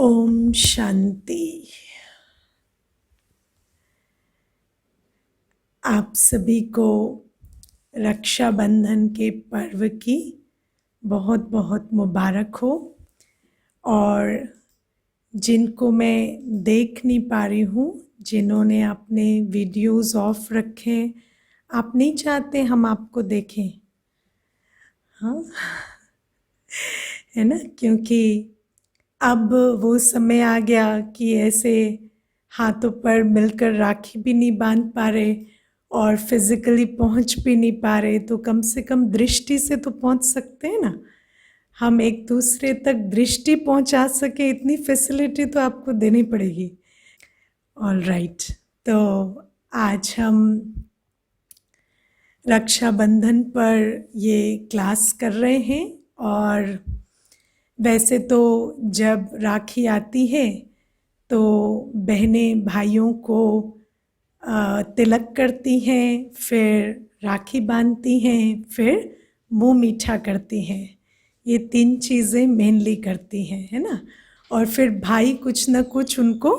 ओम शांति। आप सभी को रक्षाबंधन के पर्व की बहुत बहुत मुबारक हो। और जिनको मैं देख नहीं पा रही हूँ, जिन्होंने अपने वीडियोस ऑफ रखे, आप नहीं चाहते हम आपको देखें? हाँ, है ना? क्योंकि अब वो समय आ गया कि ऐसे हाथों पर मिलकर राखी भी नहीं बांध पा रहे और फिजिकली पहुंच भी नहीं पा रहे, तो कम से कम दृष्टि से तो पहुंच सकते हैं ना। हम एक दूसरे तक दृष्टि पहुंचा सके, इतनी फैसिलिटी तो आपको देनी पड़ेगी। ऑल राइट, तो आज हम रक्षाबंधन पर ये क्लास कर रहे हैं। और वैसे तो जब राखी आती है तो बहनें भाइयों को तिलक करती हैं, फिर राखी बांधती हैं, फिर मुंह मीठा करती हैं। ये 3 चीज़ें मेनली करती हैं, है ना। और फिर भाई कुछ न कुछ उनको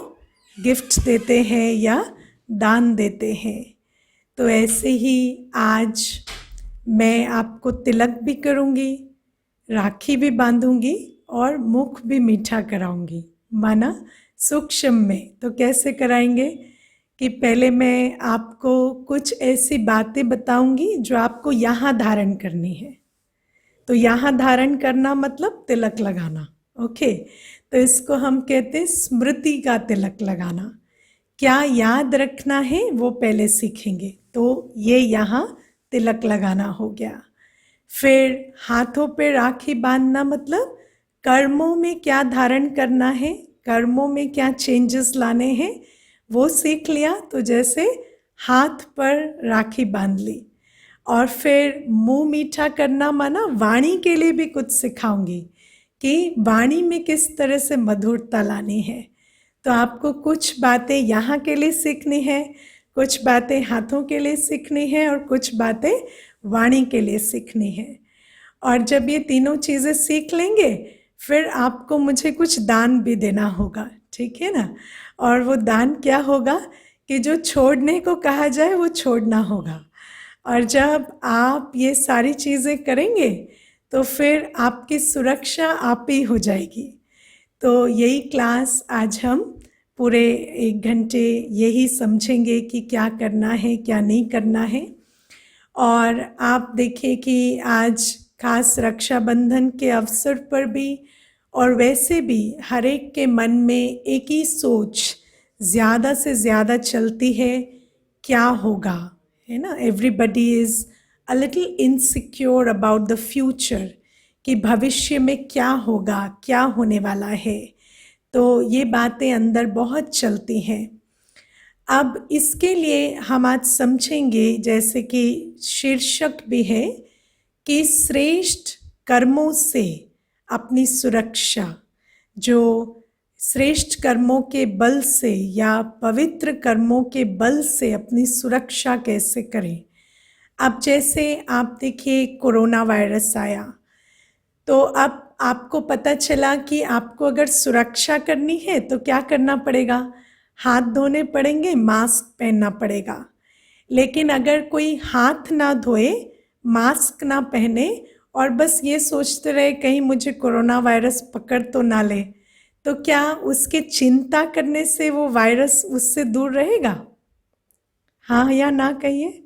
गिफ्ट देते हैं या दान देते हैं। तो ऐसे ही आज मैं आपको तिलक भी करूँगी, राखी भी बांधूंगी और मुख भी मीठा कराऊंगी, माना सूक्ष्म में। तो कैसे कराएंगे कि पहले मैं आपको कुछ ऐसी बातें बताऊंगी जो आपको यहाँ धारण करनी है। तो यहाँ धारण करना मतलब तिलक लगाना। ओके, तो इसको हम कहते हैं स्मृति का तिलक लगाना। क्या याद रखना है वो पहले सीखेंगे। तो ये यहाँ तिलक लगाना हो गया। फिर हाथों पे राखी बांधना मतलब कर्मों में क्या धारण करना है, कर्मों में क्या चेंजेस लाने हैं, वो सीख लिया। तो जैसे हाथ पर राखी बांध ली। और फिर मुंह मीठा करना माना वाणी के लिए भी कुछ सिखाऊंगी कि वाणी में किस तरह से मधुरता लानी है। तो आपको कुछ बातें यहाँ के लिए सीखनी है, कुछ बातें हाथों के लिए सीखनी है और कुछ बातें वाणी के लिए सीखनी है। और जब ये तीनों चीज़ें सीख लेंगे फिर आपको मुझे कुछ दान भी देना होगा, ठीक है ना। और वो दान क्या होगा कि जो छोड़ने को कहा जाए वो छोड़ना होगा। और जब आप ये सारी चीज़ें करेंगे तो फिर आपकी सुरक्षा आप ही हो जाएगी। तो यही क्लास आज हम पूरे 1 घंटे यही समझेंगे कि क्या करना है क्या नहीं करना है। और आप देखिए कि आज खास रक्षाबंधन के अवसर पर भी और वैसे भी हर एक के मन में एक ही सोच ज़्यादा से ज़्यादा चलती है, क्या होगा, है ना। Everybody is a little insecure about the future, कि भविष्य में क्या होगा, क्या होने वाला है। तो ये बातें अंदर बहुत चलती हैं। अब इसके लिए हम आज समझेंगे, जैसे कि शीर्षक भी है कि श्रेष्ठ कर्मों से अपनी सुरक्षा, जो श्रेष्ठ कर्मों के बल से या पवित्र कर्मों के बल से अपनी सुरक्षा कैसे करें। अब जैसे आप देखिए कोरोना वायरस आया, तो अब आपको पता चला कि आपको अगर सुरक्षा करनी है तो क्या करना पड़ेगा, हाथ धोने पड़ेंगे, मास्क पहनना पड़ेगा। लेकिन अगर कोई हाथ ना धोए, मास्क ना पहने और बस ये सोचते रहे कहीं मुझे कोरोना वायरस पकड़ तो ना ले, तो क्या उसके चिंता करने से वो वायरस उससे दूर रहेगा? हाँ या ना कहिए।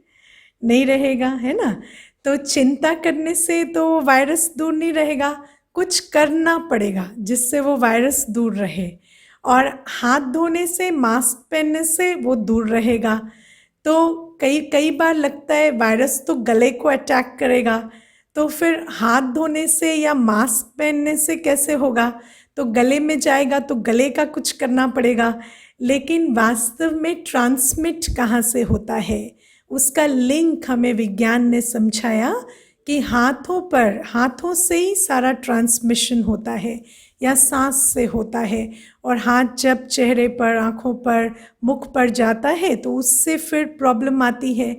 नहीं रहेगा, है ना। तो चिंता करने से तो वायरस दूर नहीं रहेगा, कुछ करना पड़ेगा जिससे वो वायरस दूर रहे। और हाथ धोने से, मास्क पहनने से वो दूर रहेगा। तो कई बार लगता है वायरस तो गले को अटैक करेगा, तो फिर हाथ धोने से या मास्क पहनने से कैसे होगा। तो गले में जाएगा तो गले का कुछ करना पड़ेगा। लेकिन वास्तव में ट्रांसमिट कहाँ से होता है, उसका लिंक हमें विज्ञान ने समझाया कि हाथों पर, हाथों से ही सारा ट्रांसमिशन होता है या सांस से होता है। और हाथ जब चेहरे पर, आँखों पर, मुख पर जाता है तो उससे फिर प्रॉब्लम आती है।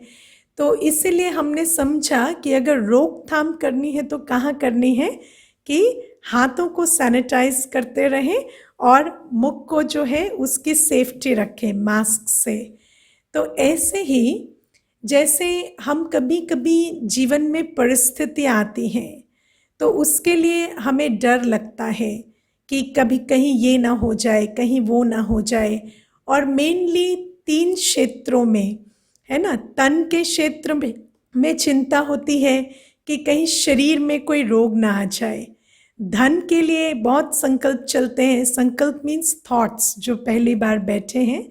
तो इसीलिए हमने समझा कि अगर रोकथाम करनी है तो कहाँ करनी है, कि हाथों को सैनिटाइज करते रहें और मुख को जो है उसकी सेफ्टी रखें मास्क से। तो ऐसे ही जैसे हम कभी कभी जीवन में परिस्थितियाँ आती हैं तो उसके लिए हमें डर लगता है कि कभी कहीं ये ना हो जाए, कहीं वो ना हो जाए। और मेनली 3 क्षेत्रों में, है ना, तन के क्षेत्र में चिंता होती है कि कहीं शरीर में कोई रोग ना आ जाए। धन के लिए बहुत संकल्प चलते हैं, संकल्प मीन्स थॉट्स, जो पहली बार बैठे हैं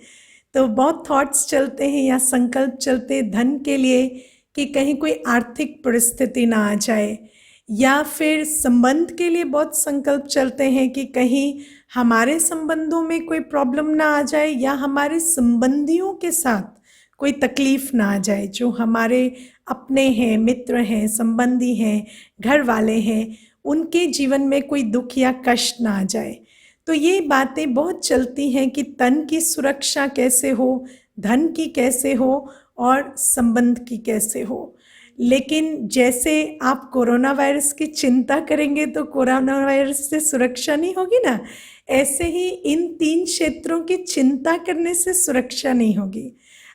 तो बहुत थॉट्स चलते हैं या संकल्प चलते हैं धन के लिए कि कहीं कोई आर्थिक परिस्थिति ना आ जाए। या फिर संबंध के लिए बहुत संकल्प चलते हैं कि कहीं हमारे संबंधों में कोई प्रॉब्लम ना आ जाए या हमारे संबंधियों के साथ कोई तकलीफ ना आ जाए, जो हमारे अपने हैं, मित्र हैं, संबंधी हैं, घर वाले हैं, उनके जीवन में कोई दुख या कष्ट ना आ जाए। तो ये बातें बहुत चलती हैं कि तन की सुरक्षा कैसे हो, धन की कैसे हो और संबंध की कैसे हो। लेकिन जैसे आप कोरोना वायरस की चिंता करेंगे तो कोरोना वायरस से सुरक्षा नहीं होगी ना, ऐसे ही इन 3 क्षेत्रों की चिंता करने से सुरक्षा नहीं होगी।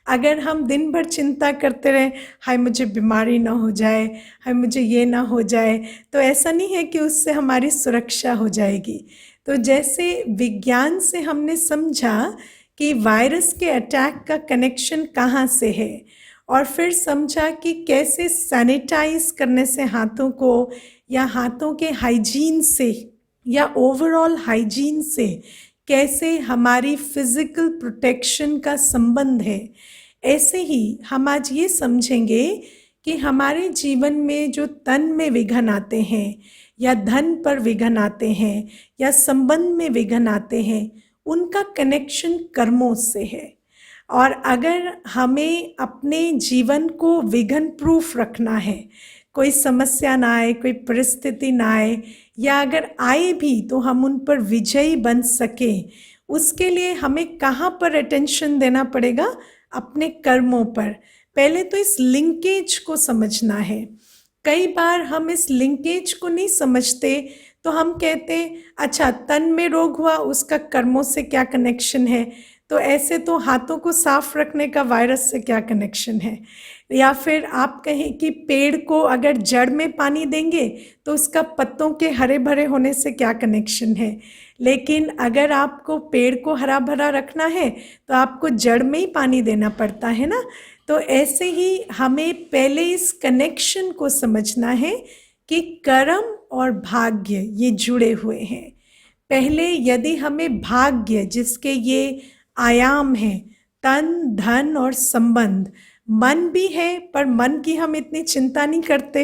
अगर हम दिन भर चिंता करते रहें, हाय मुझे बीमारी ना हो जाए, हाय मुझे ये ना हो जाए, तो ऐसा नहीं है कि उससे हमारी सुरक्षा हो जाएगी। तो जैसे विज्ञान से हमने समझा कि वायरस के अटैक का कनेक्शन कहाँ से है, और फिर समझा कि कैसे सैनिटाइज करने से हाथों को, या हाथों के हाइजीन से, या ओवरऑल हाइजीन से कैसे हमारी फिजिकल प्रोटेक्शन का संबंध है। ऐसे ही हम आज ये समझेंगे कि हमारे जीवन में जो तन में विघ्न आते हैं, या धन पर विघ्न आते हैं, या संबंध में विघ्न आते हैं, उनका कनेक्शन कर्मों से है। और अगर हमें अपने जीवन को विघ्न प्रूफ रखना है, कोई समस्या ना आए, कोई परिस्थिति ना आए, या अगर आए भी तो हम उन पर विजयी बन सके, उसके लिए हमें कहाँ पर अटेंशन देना पड़ेगा? अपने कर्मों पर। पहले तो इस लिंकेज को समझना है। कई बार हम इस लिंकेज को नहीं समझते, तो हम कहते अच्छा तन में रोग हुआ, उसका कर्मों से क्या कनेक्शन है, तो ऐसे तो हाथों को साफ रखने का वायरस से क्या कनेक्शन है। या फिर आप कहें कि पेड़ को अगर जड़ में पानी देंगे तो उसका पत्तों के हरे भरे होने से क्या कनेक्शन है। लेकिन अगर आपको पेड़ को हरा भरा रखना है तो आपको जड़ में ही पानी देना पड़ता है ना। तो ऐसे ही हमें पहले इस कनेक्शन को समझना है कि कर्म और भाग्य ये जुड़े हुए हैं। पहले यदि हमें भाग्य, जिसके ये आयाम हैं, तन, धन और संबंध, मन भी है, पर मन की हम इतनी चिंता नहीं करते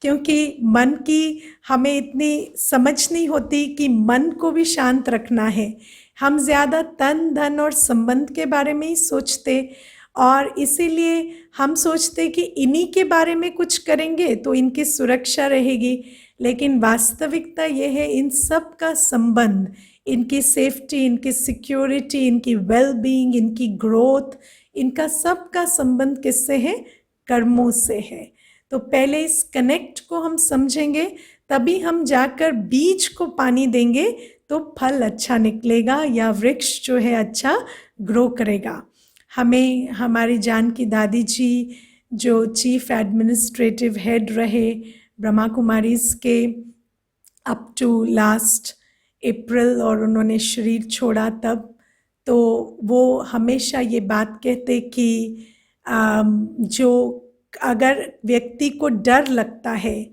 क्योंकि मन की हमें इतनी समझ नहीं होती कि मन को भी शांत रखना है। हम ज़्यादा तन, धन और संबंध के बारे में ही सोचते, और इसीलिए हम सोचते कि इन्हीं के बारे में कुछ करेंगे तो इनकी सुरक्षा रहेगी। लेकिन वास्तविकता ये है, इन सब का संबंध, इनकी सेफ्टी, इनकी सिक्योरिटी, इनकी वेल बीइंग, इनकी ग्रोथ, इनका सब का संबंध किससे है? कर्मों से है। तो पहले इस कनेक्ट को हम समझेंगे, तभी हम जाकर बीज को पानी देंगे तो फल अच्छा निकलेगा, या वृक्ष जो है अच्छा ग्रो करेगा। हमें हमारी जान की दादी जी, जो चीफ एडमिनिस्ट्रेटिव हेड रहे ब्रह्मा कुमारीज के अप टू लास्ट अप्रैल, और उन्होंने शरीर छोड़ा तब, तो वो हमेशा ये बात कहते कि जो अगर व्यक्ति को डर लगता है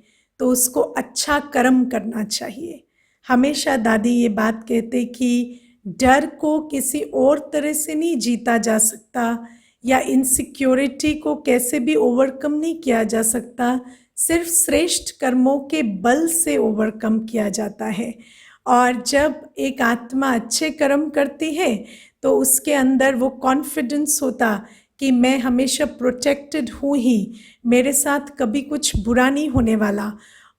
तो उसको अच्छा कर्म करना चाहिए। हमेशा दादी ये बात कहते कि डर को किसी और तरह से नहीं जीता जा सकता, या इनसिक्योरिटी को कैसे भी ओवरकम नहीं किया जा सकता, सिर्फ श्रेष्ठ कर्मों के बल से ओवरकम किया जाता है। और जब एक आत्मा अच्छे कर्म करती है तो उसके अंदर वो कॉन्फिडेंस होता कि मैं हमेशा प्रोटेक्टेड हूँ ही, मेरे साथ कभी कुछ बुरा नहीं होने वाला।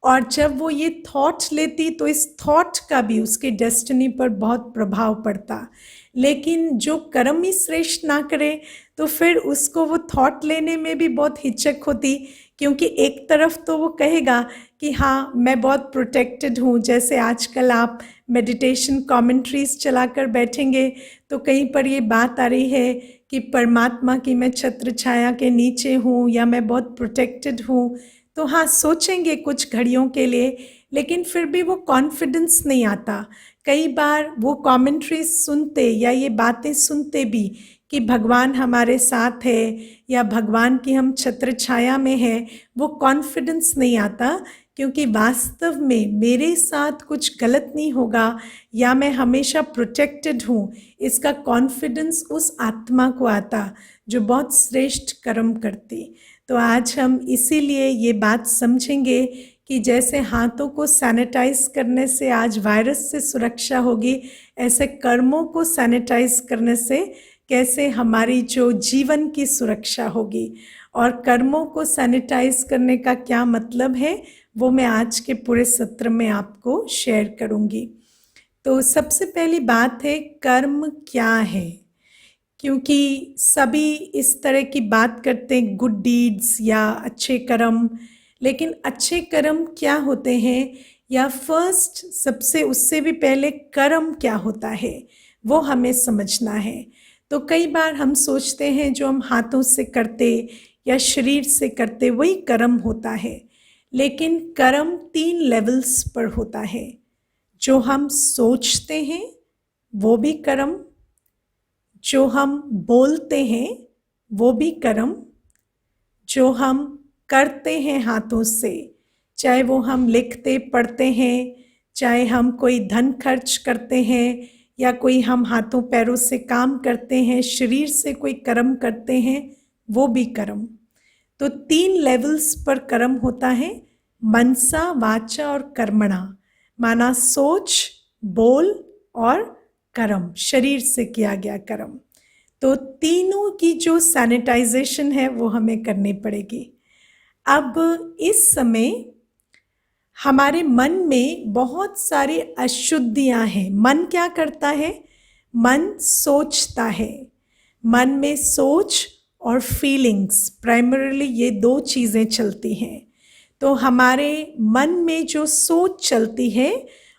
और जब वो ये थॉट लेती तो इस थॉट का भी उसके डेस्टिनी पर बहुत प्रभाव पड़ता। लेकिन जो कर्म ही श्रेष्ठ ना करे तो फिर उसको वो थॉट लेने में भी बहुत हिचक होती क्योंकि एक तरफ तो वो कहेगा कि हाँ मैं बहुत प्रोटेक्टेड हूँ, जैसे आजकल आप मेडिटेशन कमेंट्रीज चलाकर बैठेंगे तो कहीं पर ये बात आ रही है कि परमात्मा की मैं छत्र छाया के नीचे हूँ या मैं बहुत प्रोटेक्टेड हूँ, तो हाँ सोचेंगे कुछ घड़ियों के लिए, लेकिन फिर भी वो कॉन्फिडेंस नहीं आता। कई बार वो कमेंट्रीज सुनते या ये बातें सुनते भी कि भगवान हमारे साथ है या भगवान की हम छत्र छाया में है, वो कॉन्फिडेंस नहीं आता, क्योंकि वास्तव में मेरे साथ कुछ गलत नहीं होगा या मैं हमेशा प्रोटेक्टेड हूँ, इसका कॉन्फिडेंस उस आत्मा को आता जो बहुत श्रेष्ठ कर्म करती। तो आज हम इसीलिए ये बात समझेंगे कि जैसे हाथों को सैनिटाइज करने से आज वायरस से सुरक्षा होगी, ऐसे कर्मों को सैनिटाइज करने से कैसे हमारी जो जीवन की सुरक्षा होगी। और कर्मों को सैनिटाइज करने का क्या मतलब है वो मैं आज के पूरे सत्र में आपको शेयर करूंगी। तो सबसे पहली बात है कर्म क्या है, क्योंकि सभी इस तरह की बात करते हैं गुड डीड्स या अच्छे कर्म, लेकिन अच्छे कर्म क्या होते हैं या फर्स्ट सबसे उससे भी पहले कर्म क्या होता है वो हमें समझना है। तो कई बार हम सोचते हैं जो हम हाथों से करते या शरीर से करते वही कर्म होता है, लेकिन कर्म 3 लेवल्स पर होता है। जो हम सोचते हैं वो भी कर्म, जो हम बोलते हैं वो भी कर्म, जो हम करते हैं हाथों से, चाहे वो हम लिखते पढ़ते हैं, चाहे हम कोई धन खर्च करते हैं या कोई हम हाथों पैरों से काम करते हैं, शरीर से कोई कर्म करते हैं, वो भी कर्म। तो 3 लेवल्स पर कर्म होता है, मनसा वाचा और कर्मणा, माना सोच, बोल और कर्म, शरीर से किया गया कर्म। तो तीनों की जो सैनिटाइजेशन है वो हमें करनी पड़ेगी। अब इस समय हमारे मन में बहुत सारी अशुद्धियां हैं। मन क्या करता है? मन सोचता है। मन में सोच और फीलिंग्स, प्राइमरीली ये 2 चीज़ें चलती हैं। तो हमारे मन में जो सोच चलती है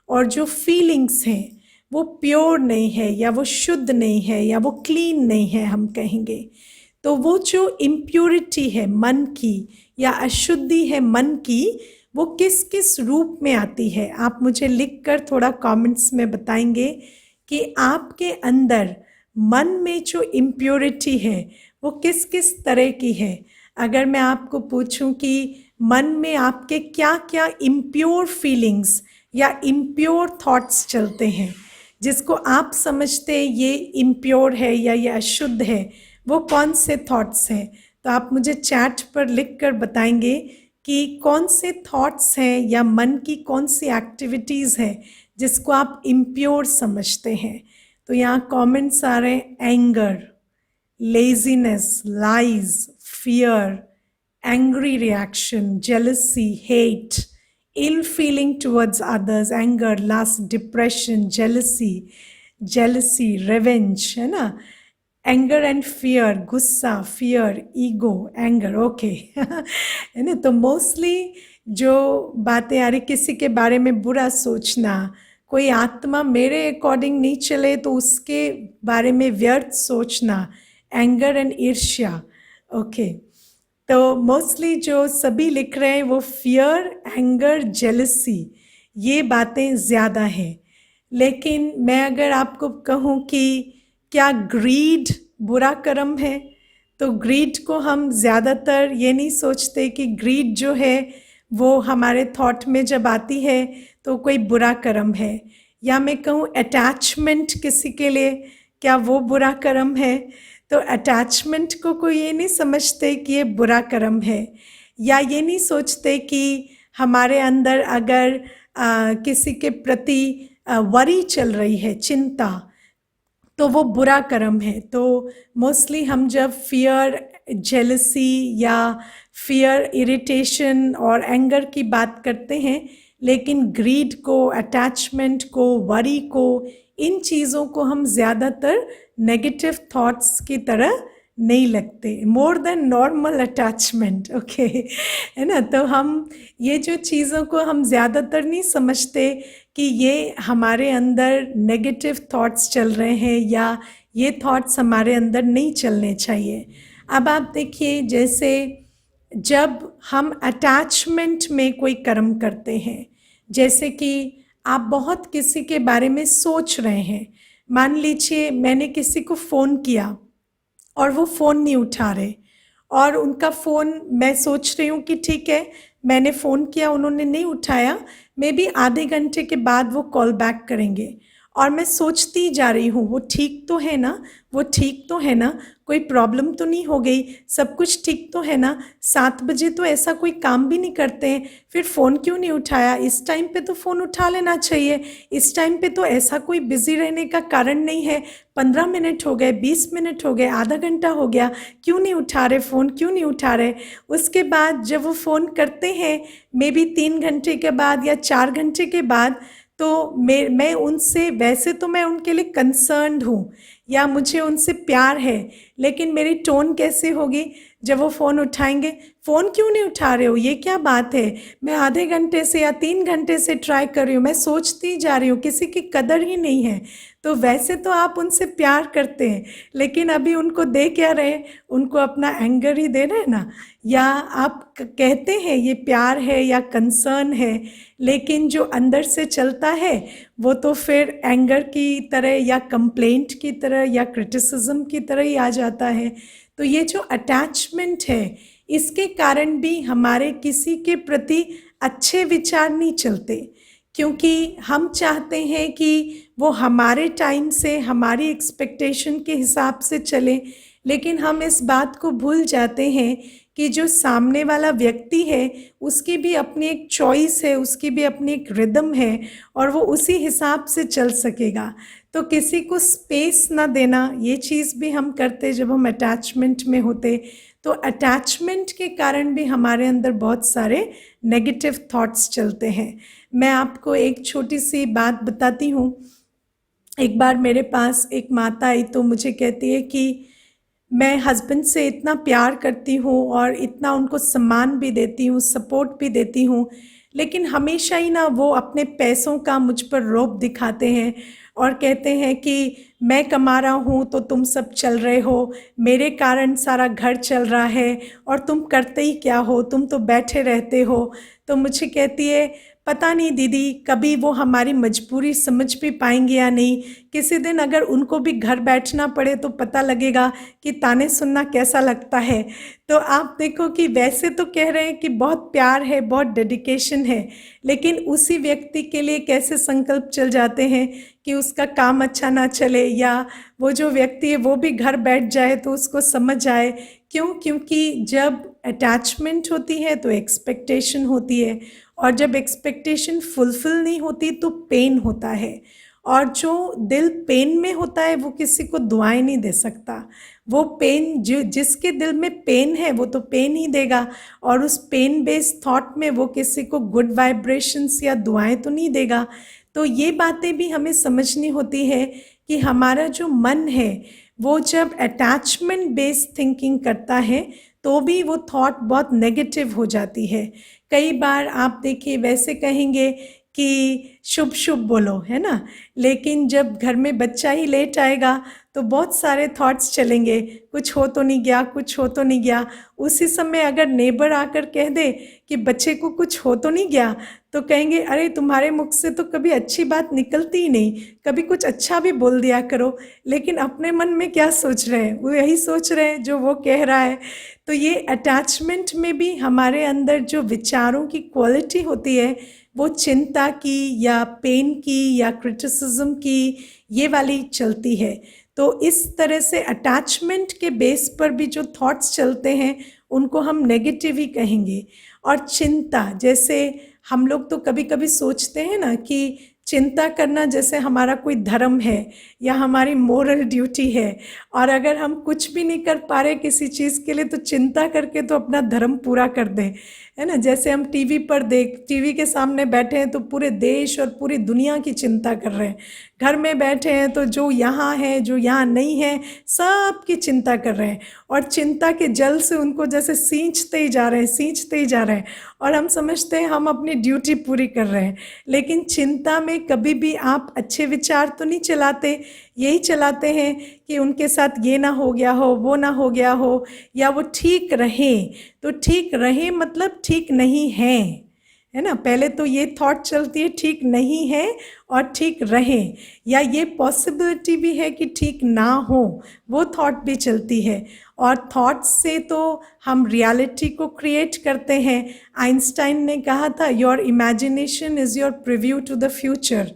और जो फीलिंग्स हैं वो प्योर नहीं है या वो शुद्ध नहीं है या वो क्लीन नहीं है, हम कहेंगे। तो वो जो इम्प्योरिटी है मन की या अशुद्धि है मन की, वो किस किस रूप में आती है, आप मुझे लिखकर थोड़ा कमेंट्स में बताएंगे कि आपके अंदर मन में जो इम्प्योरिटी है वो किस किस तरह की है। अगर मैं आपको पूछूं कि मन में आपके क्या क्या इम्प्योर फीलिंग्स या इम्प्योर थॉट्स चलते हैं, जिसको आप समझते हैं ये इम्प्योर है या ये अशुद्ध है, वो कौन से थॉट्स हैं, तो आप मुझे चैट पर लिख कर बताएंगे कि कौन से थॉट्स हैं या मन की कौन सी एक्टिविटीज़ हैं जिसको आप इम्प्योर समझते हैं। तो यहाँ कमेंट्स आ रहे हैं, anger, laziness, lies, fear, angry reaction, jealousy, hate, ill feeling towards others, anger, lust, depression, jealousy, revenge, है ना, एंगर एंड फियर, गुस्सा, फियर, ईगो, एंगर, ओके है ना। तो मोस्टली जो बातें आ रही, किसी के बारे में बुरा सोचना, कोई आत्मा मेरे अकॉर्डिंग नहीं चले तो उसके बारे में व्यर्थ सोचना, एंगर एंड ईर्ष्या, ओके। तो मोस्टली जो सभी लिख रहे हैं वो फियर, एंगर, जेलसी, ये बातें ज़्यादा हैं। लेकिन मैं अगर आपको कहूँ कि क्या ग्रीड बुरा कर्म है, तो ग्रीड को हम ज़्यादातर ये नहीं सोचते कि ग्रीड जो है वो हमारे थॉट में जब आती है तो कोई बुरा कर्म है। या मैं कहूँ अटैचमेंट किसी के लिए, क्या वो बुरा कर्म है? तो अटैचमेंट को कोई ये नहीं समझते कि ये बुरा कर्म है, या ये नहीं सोचते कि हमारे अंदर अगर किसी के प्रति वरी चल रही है, चिंता, तो वो बुरा कर्म है। तो मोस्टली हम जब फियर, जेलसी या फियर, इरिटेशन और एंगर की बात करते हैं, लेकिन ग्रीड को, अटैचमेंट को, वरी को, इन चीज़ों को हम ज़्यादातर नेगेटिव थॉट्स की तरह नहीं लगते, more than normal attachment. Okay, है ना। तो हम ये जो चीज़ों को हम ज़्यादातर नहीं समझते कि ये हमारे अंदर नेगेटिव थॉट्स चल रहे हैं या ये थॉट्स हमारे अंदर नहीं चलने चाहिए। अब आप देखिए, जैसे जब हम अटैचमेंट में कोई कर्म करते हैं, जैसे कि आप बहुत किसी के बारे में सोच रहे हैं, मान लीजिए मैंने किसी को फ़ोन किया और वो फ़ोन नहीं उठा रहे, और उनका फ़ोन मैं सोच रही हूँ कि ठीक है, मैंने फ़ोन किया, उन्होंने नहीं उठाया, मे बी आधे घंटे के बाद वो कॉल बैक करेंगे, और मैं सोचती जा रही हूँ वो ठीक तो है ना, वो ठीक तो है ना, कोई प्रॉब्लम तो नहीं हो गई, सब कुछ ठीक तो है ना, 7 बजे तो ऐसा कोई काम भी नहीं करते हैं, फिर फ़ोन क्यों नहीं उठाया, इस टाइम पे तो फ़ोन उठा लेना चाहिए, इस टाइम पे तो ऐसा कोई बिज़ी रहने का कारण नहीं है, 15 मिनट हो गए, 20 मिनट हो गए, आधा घंटा हो गया, क्यों नहीं उठा रहे फ़ोन, क्यों नहीं उठा रहे। उसके बाद जब वो फ़ोन करते हैं, मे बी 3 घंटे के बाद या 4 घंटे के बाद, तो मैं उनसे, वैसे तो मैं उनके लिए कंसर्न्ड हूँ या मुझे उनसे प्यार है, लेकिन मेरी टोन कैसे होगी जब वो फ़ोन उठाएंगे, फ़ोन क्यों नहीं उठा रहे हो, ये क्या बात है, मैं आधे घंटे से या 3 घंटे से ट्राई कर रही हूँ, मैं सोचती जा रही हूँ, किसी की कदर ही नहीं है। तो वैसे तो आप उनसे प्यार करते हैं, लेकिन अभी उनको दे क्या रहे, उनको अपना एंगर ही दे रहे हैं ना। या आप कहते हैं ये प्यार है या कंसर्न है, लेकिन जो अंदर से चलता है वो तो फिर एंगर की तरह या कंप्लेंट की तरह या क्रिटिसिज्म की तरह ही आ जाता है। तो ये जो अटैचमेंट है, इसके कारण भी हमारे किसी के प्रति अच्छे विचार नहीं चलते, क्योंकि हम चाहते हैं कि वो हमारे टाइम से, हमारी एक्सपेक्टेशन के हिसाब से चले, लेकिन हम इस बात को भूल जाते हैं कि जो सामने वाला व्यक्ति है उसकी भी अपनी एक चॉइस है, उसकी भी अपनी एक रिदम है, और वो उसी हिसाब से चल सकेगा। तो किसी को स्पेस ना देना, ये चीज़ भी हम करते जब हम अटैचमेंट में होते। तो अटैचमेंट के कारण भी हमारे अंदर बहुत सारे नेगेटिव थॉट्स चलते हैं। मैं आपको एक छोटी सी बात बताती हूँ। एक बार मेरे पास एक माता आई तो मुझे कहती है कि मैं हस्बैंड से इतना प्यार करती हूँ और इतना उनको सम्मान भी देती हूँ, सपोर्ट भी देती हूँ, लेकिन हमेशा ही ना वो अपने पैसों का मुझ पर रौब दिखाते हैं और कहते हैं कि मैं कमा रहा हूँ तो तुम सब चल रहे हो, मेरे कारण सारा घर चल रहा है, और तुम करते ही क्या हो, तुम तो बैठे रहते हो। तो मुझे कहती है, पता नहीं दीदी, कभी वो हमारी मजबूरी समझ भी पाएंगे या नहीं, किसी दिन अगर उनको भी घर बैठना पड़े तो पता लगेगा कि ताने सुनना कैसा लगता है। तो आप देखो कि वैसे तो कह रहे हैं कि बहुत प्यार है, बहुत डेडिकेशन है, लेकिन उसी व्यक्ति के लिए कैसे संकल्प चल जाते हैं कि उसका काम अच्छा ना चले, या वो जो व्यक्ति है वो भी घर बैठ जाए तो उसको समझ आए। क्यों? क्योंकि जब अटैचमेंट होती है तो एक्सपेक्टेशन होती है, और जब एक्सपेक्टेशन फुलफिल नहीं होती तो पेन होता है, और जो दिल पेन में होता है वो किसी को दुआएं नहीं दे सकता। वो पेन, जो जिसके दिल में पेन है वो तो पेन ही देगा, और उस पेन बेस्ड थॉट में वो किसी को गुड वाइब्रेशंस या दुआएं तो नहीं देगा। तो ये बातें भी हमें समझनी होती है कि हमारा जो मन है वो जब अटैचमेंट बेस्ड थिंकिंग करता है तो भी वो थॉट बहुत नेगेटिव हो जाती है। कई बार आप देखिए, वैसे कहेंगे कि शुभ शुभ बोलो, है ना, लेकिन जब घर में बच्चा ही लेट आएगा तो बहुत सारे थॉट्स चलेंगे, कुछ हो तो नहीं गया, कुछ हो तो नहीं गया। उसी समय अगर नेबर आकर कह दे कि बच्चे को कुछ हो तो नहीं गया, तो कहेंगे अरे तुम्हारे मुख से तो कभी अच्छी बात निकलती ही नहीं, कभी कुछ अच्छा भी बोल दिया करो। लेकिन अपने मन में क्या सोच रहे हैं, वो यही सोच रहे हैं जो वो कह रहा है। तो ये अटैचमेंट में भी हमारे अंदर जो विचारों की क्वालिटी होती है वो चिंता की या पेन की या क्रिटिसिज्म की, ये वाली चलती है। तो इस तरह से अटैचमेंट के बेस पर भी जो थॉट्स चलते हैं उनको हम नेगेटिव ही कहेंगे। और चिंता, जैसे हम लोग तो कभी कभी सोचते हैं ना कि चिंता करना जैसे हमारा कोई धर्म है या हमारी मोरल ड्यूटी है, और अगर हम कुछ भी नहीं कर पा रहे किसी चीज़ के लिए तो चिंता करके तो अपना धर्म पूरा कर दें, है ना। जैसे हम टीवी के सामने बैठे हैं तो पूरे देश और पूरी दुनिया की चिंता कर रहे हैं, घर में बैठे हैं तो जो यहाँ है जो यहाँ नहीं है सबकी चिंता कर रहे हैं, और चिंता के जल से उनको जैसे सींचते ही जा रहे हैं, सींचते ही जा रहे हैं, और हम समझते हैं हम अपनी ड्यूटी पूरी कर रहे हैं। लेकिन चिंता में कभी भी आप अच्छे विचार तो नहीं चलाते, यही चलाते हैं कि उनके साथ ये ना हो गया हो, वो ना हो गया हो, या वो ठीक रहे। तो ठीक रहे मतलब ठीक नहीं है ना। पहले तो ये थॉट चलती है ठीक नहीं है और ठीक रहे, या ये पॉसिबिलिटी भी है कि ठीक ना हो, वो थॉट भी चलती है। और थॉट से तो हम रियलिटी को क्रिएट करते हैं। आइंस्टाइन ने कहा था your imagination is your preview to the future.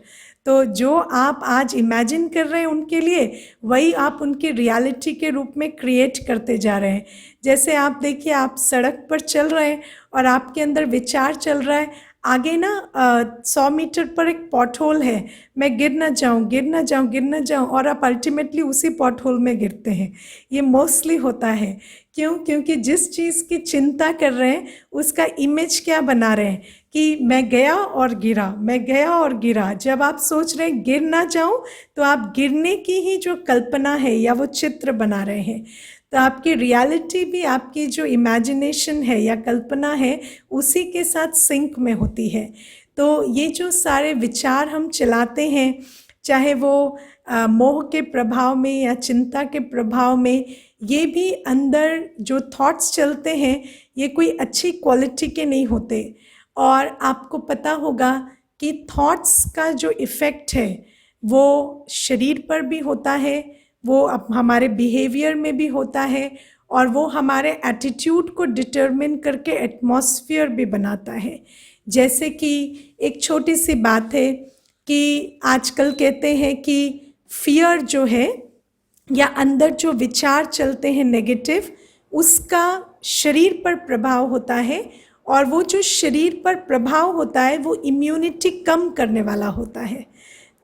तो जो आप आज इमेजिन कर रहे हैं उनके लिए, वही आप उनकी रियलिटी के रूप में क्रिएट करते जा रहे हैं। जैसे आप देखिए, आप सड़क पर चल रहे हैं और आपके अंदर विचार चल रहा है, आगे ना 100 मीटर पर एक पॉट होल है, मैं गिर ना जाऊँ, गिर ना जाऊँ, गिर ना जाऊँ, और आप अल्टीमेटली उसी पॉट होल में गिरते हैं। ये मोस्टली होता है। क्यों? क्योंकि जिस चीज़ की चिंता कर रहे हैं उसका इमेज क्या बना रहे हैं कि मैं गया और गिरा, मैं गया और गिरा। जब आप सोच रहे हैं गिर ना जाऊँ, तो आप गिरने की ही जो कल्पना है या वो चित्र बना रहे हैं। तो आपकी रियलिटी भी आपकी जो इमेजिनेशन है या कल्पना है उसी के साथ सिंक में होती है। तो ये जो सारे विचार हम चलाते हैं, चाहे वो मोह के प्रभाव में या चिंता के प्रभाव में, ये भी अंदर जो थॉट्स चलते हैं ये कोई अच्छी क्वालिटी के नहीं होते। और आपको पता होगा कि थॉट्स का जो इफ़ेक्ट है वो शरीर पर भी होता है, वो हमारे बिहेवियर में भी होता है, और वो हमारे एटीट्यूड को डिटरमिन करके एटमॉस्फेयर भी बनाता है। जैसे कि एक छोटी सी बात है कि आजकल कहते हैं कि फियर जो है या अंदर जो विचार चलते हैं नेगेटिव, उसका शरीर पर प्रभाव होता है, और वो जो शरीर पर प्रभाव होता है वो इम्यूनिटी कम करने वाला होता है।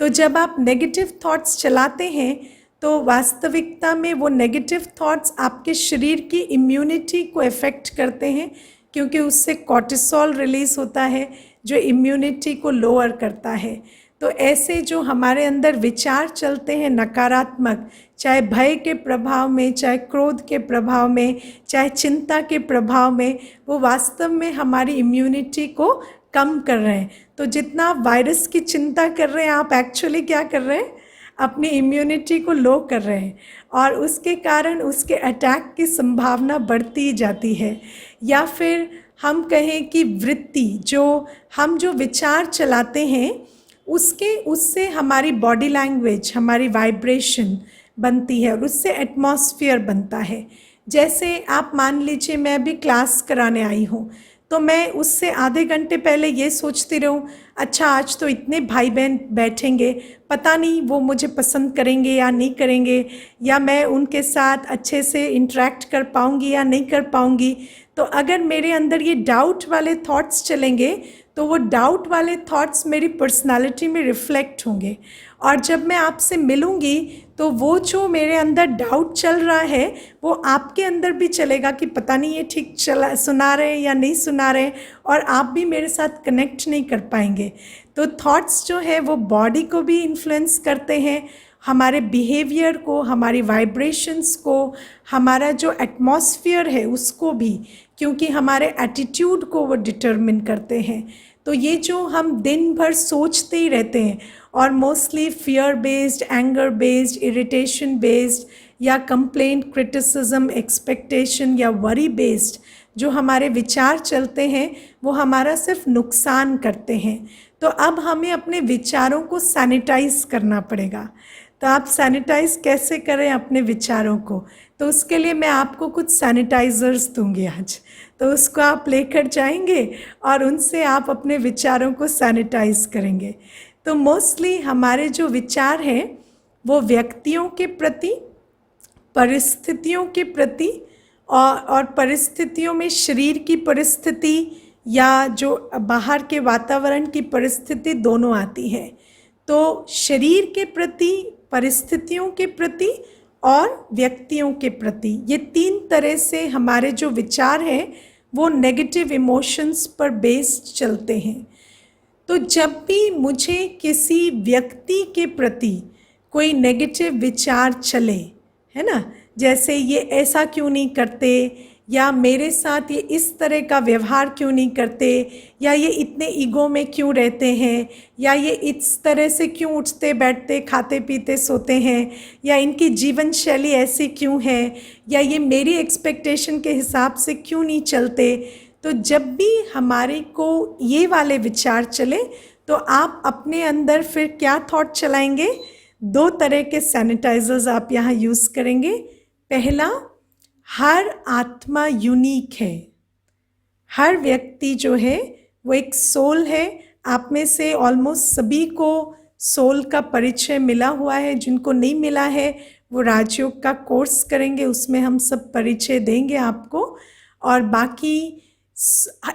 तो जब आप नेगेटिव थॉट्स चलाते हैं तो वास्तविकता में वो नेगेटिव थॉट्स आपके शरीर की इम्यूनिटी को अफेक्ट करते हैं, क्योंकि उससे कॉर्टिसोल रिलीज होता है जो इम्यूनिटी को लोअर करता है। तो ऐसे जो हमारे अंदर विचार चलते हैं नकारात्मक, चाहे भय के प्रभाव में, चाहे क्रोध के प्रभाव में, चाहे चिंता के प्रभाव में, वो वास्तव में हमारी इम्यूनिटी को कम कर रहे हैं। तो जितना आप वायरस की चिंता कर रहे हैं, आप एक्चुअली क्या कर रहे हैं, अपनी इम्यूनिटी को लो कर रहे हैं, और उसके कारण उसके अटैक की संभावना बढ़ती जाती है। या फिर हम कहें कि वृत्ति, जो हम जो विचार चलाते हैं उससे हमारी बॉडी लैंग्वेज, हमारी वाइब्रेशन बनती है, और उससे एटमॉस्फेयर बनता है। जैसे आप मान लीजिए मैं अभी क्लास कराने आई हूँ, तो मैं उससे आधे घंटे पहले ये सोचती रहूँ, अच्छा आज तो इतने भाई बहन बैठेंगे, पता नहीं वो मुझे पसंद करेंगे या नहीं करेंगे, या मैं उनके साथ अच्छे से इंटरेक्ट कर पाऊँगी या नहीं कर पाऊँगी। तो अगर मेरे अंदर ये डाउट वाले थॉट्स चलेंगे तो वो डाउट वाले थॉट्स मेरी पर्सनालिटी में रिफ्लेक्ट होंगे, और जब मैं आपसे मिलूँगी तो वो जो मेरे अंदर डाउट चल रहा है वो आपके अंदर भी चलेगा कि पता नहीं ये ठीक सुना रहे हैं या नहीं सुना रहे, और आप भी मेरे साथ कनेक्ट नहीं कर पाएंगे। तो थॉट्स जो है वो बॉडी को भी इन्फ्लुएंस करते हैं, हमारे बिहेवियर को, हमारी वाइब्रेशंस को, हमारा जो एटमॉस्फेयर है उसको भी, क्योंकि हमारे एटीट्यूड को वो डिटरमिन करते हैं। तो ये जो हम दिन भर सोचते ही रहते हैं, और mostly fear based, anger based, irritation based, या कंप्लेंट, क्रिटिसिज्म, एक्सपेक्टेशन या वरी बेस्ड जो हमारे विचार चलते हैं वो हमारा सिर्फ नुकसान करते हैं। तो अब हमें अपने विचारों को सैनिटाइज करना पड़ेगा। तो आप सैनिटाइज कैसे करें अपने विचारों को, तो उसके लिए मैं आपको कुछ सैनिटाइज़र्स दूंगी आज, तो उसको आप लेकर जाएंगे और उनसे आप अपने विचारों को सैनिटाइज करेंगे। तो मोस्टली हमारे जो विचार हैं वो व्यक्तियों के प्रति, परिस्थितियों के प्रति, और परिस्थितियों में शरीर की परिस्थिति या जो बाहर के वातावरण की परिस्थिति दोनों आती है। तो शरीर के प्रति, परिस्थितियों के प्रति और व्यक्तियों के प्रति, ये 3 तरह से हमारे जो विचार हैं वो नेगेटिव इमोशंस पर बेस्ड चलते हैं। तो जब भी मुझे किसी व्यक्ति के प्रति कोई नेगेटिव विचार चले, है ना, जैसे ये ऐसा क्यों नहीं करते, या मेरे साथ ये इस तरह का व्यवहार क्यों नहीं करते, या ये इतने ईगो में क्यों रहते हैं, या ये इस तरह से क्यों उठते बैठते खाते पीते सोते हैं, या इनकी जीवन शैली ऐसी क्यों है, या ये मेरी एक्सपेक्टेशन के हिसाब से क्यों नहीं चलते। तो जब भी हमारे को ये वाले विचार चले तो आप अपने अंदर फिर क्या थॉट चलाएंगे? 2 तरह के सैनिटाइजर्स आप यहाँ यूज़ करेंगे। पहला, हर आत्मा यूनिक है, हर व्यक्ति जो है वो एक सोल है। आप में से ऑलमोस्ट सभी को सोल का परिचय मिला हुआ है, जिनको नहीं मिला है वो राजयोग का कोर्स करेंगे, उसमें हम सब परिचय देंगे आपको। और बाकी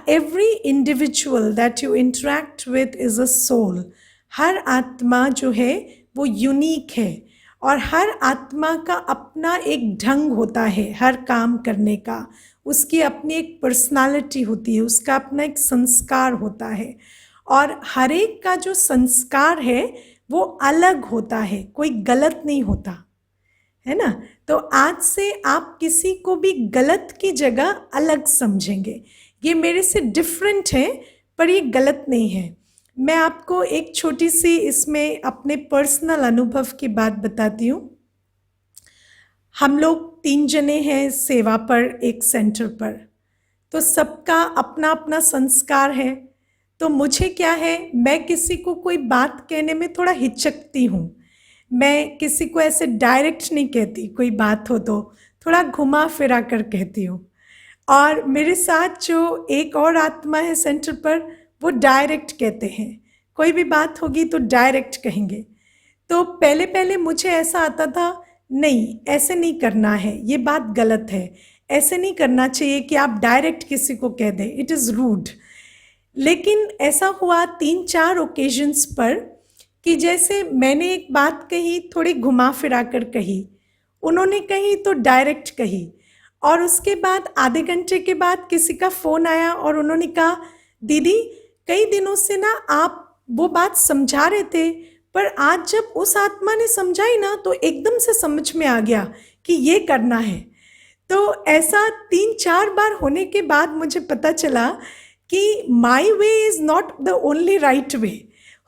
every individual that you interact with is a soul. हर आत्मा जो है वो यूनिक है और हर आत्मा का अपना एक ढंग होता है हर काम करने का, उसकी अपनी एक पर्सनालिटी होती है, उसका अपना एक संस्कार होता है और हर एक का जो संस्कार है वो अलग होता है, कोई गलत नहीं होता, है ना। तो आज से आप किसी को भी गलत की जगह अलग समझेंगे, ये मेरे से डिफरेंट है पर ये गलत नहीं है। मैं आपको एक छोटी सी इसमें अपने पर्सनल अनुभव की बात बताती हूँ। हम लोग 3 जने हैं सेवा पर एक सेंटर पर, तो सबका अपना अपना संस्कार है। तो मुझे क्या है, मैं किसी को कोई बात कहने में थोड़ा हिचकती हूँ, मैं किसी को ऐसे डायरेक्ट नहीं कहती, कोई बात हो तो थोड़ा घुमा फिरा कर कहती हूँ। और मेरे साथ जो एक और आत्मा है सेंटर पर, वो डायरेक्ट कहते हैं, कोई भी बात होगी तो डायरेक्ट कहेंगे। तो पहले पहले मुझे ऐसा आता था, नहीं ऐसे नहीं करना है, ये बात गलत है, ऐसे नहीं करना चाहिए कि आप डायरेक्ट किसी को कह दें, इट इज़ रूड। लेकिन ऐसा हुआ 3-4 ओकेजन्स पर कि जैसे मैंने एक बात कही, थोड़ी घुमा फिरा कर कही, उन्होंने कही तो डायरेक्ट कही, और उसके बाद आधे घंटे के बाद किसी का फ़ोन आया और उन्होंने कहा, दीदी कई दिनों से ना आप वो बात समझा रहे थे, पर आज जब उस आत्मा ने समझाई ना तो एकदम से समझ में आ गया कि ये करना है। तो ऐसा 3-4 बार होने के बाद मुझे पता चला कि my way is not the only right way.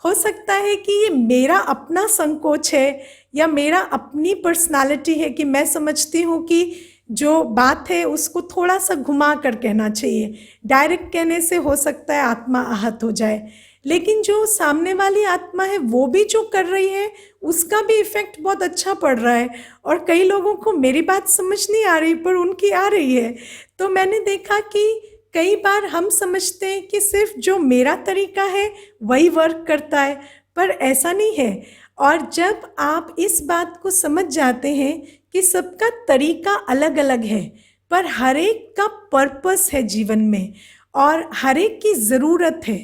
हो सकता है कि ये मेरा अपना संकोच है या मेरा अपनी पर्सनालिटी है कि मैं समझती हूँ कि जो बात है उसको थोड़ा सा घुमा कर कहना चाहिए, डायरेक्ट कहने से हो सकता है आत्मा आहत हो जाए। लेकिन जो सामने वाली आत्मा है वो भी जो कर रही है उसका भी इफ़ेक्ट बहुत अच्छा पड़ रहा है, और कई लोगों को मेरी बात समझ नहीं आ रही पर उनकी आ रही है। तो मैंने देखा कि कई बार हम समझते हैं कि सिर्फ जो मेरा तरीका है वही वर्क करता है, पर ऐसा नहीं है। और जब आप इस बात को समझ जाते हैं कि सबका तरीका अलग अलग है, पर हर एक का पर्पस है जीवन में और हर एक की ज़रूरत है,